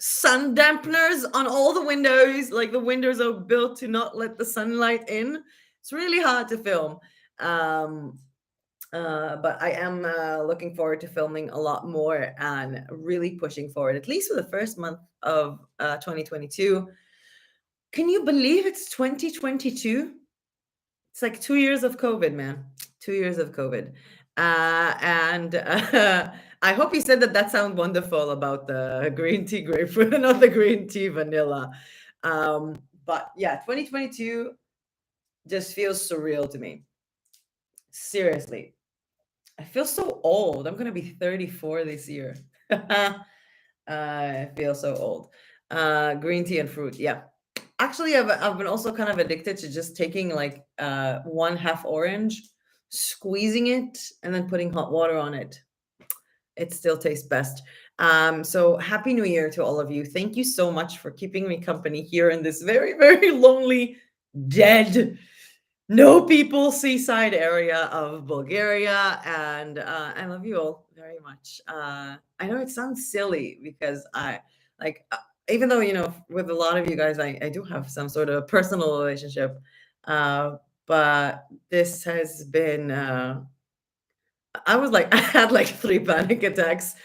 sun dampeners on all the windows. Like the windows are built to not let the sunlight in. It's really hard to film. But I am looking forward to filming a lot more and really pushing forward, at least for the first month of 2022. Can you believe it's 2022? It's like 2 years of COVID, man. 2 years of COVID. And I hope you said that sounds wonderful about the green tea grapefruit, not the green tea vanilla. But yeah, 2022 just feels surreal to me. Seriously. I feel so old. I'm going to be 34 this year. I feel so old. Green tea and fruit. Yeah. Actually, I've been also kind of addicted to just taking like one half orange, squeezing it, and then putting hot water on it. It still tastes best. So happy new year to all of you. Thank you so much for keeping me company here in this very, very lonely, dead, no people seaside area of Bulgaria. And I love you all very much. I know it sounds silly because I like, even though, with a lot of you guys, I do have some sort of personal relationship. But this has been, I was like, I had like 3 panic attacks,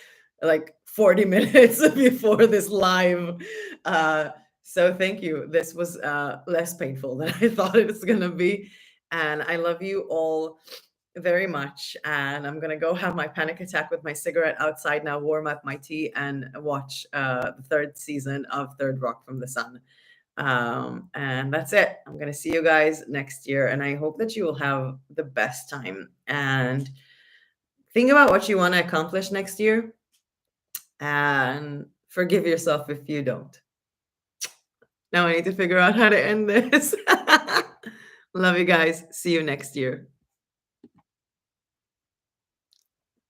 like 40 minutes before this live. So thank you. This was less painful than I thought it was going to be. And I love you all very much. And I'm gonna go have my panic attack with my cigarette outside now, warm up my tea, and watch the third season of Third Rock from the Sun. And that's it. I'm gonna see you guys next year, and I hope that you will have the best time. And think about what you want to accomplish next year, and forgive yourself if you don't. Now I need to figure out how to end this. Love you guys. See you next year.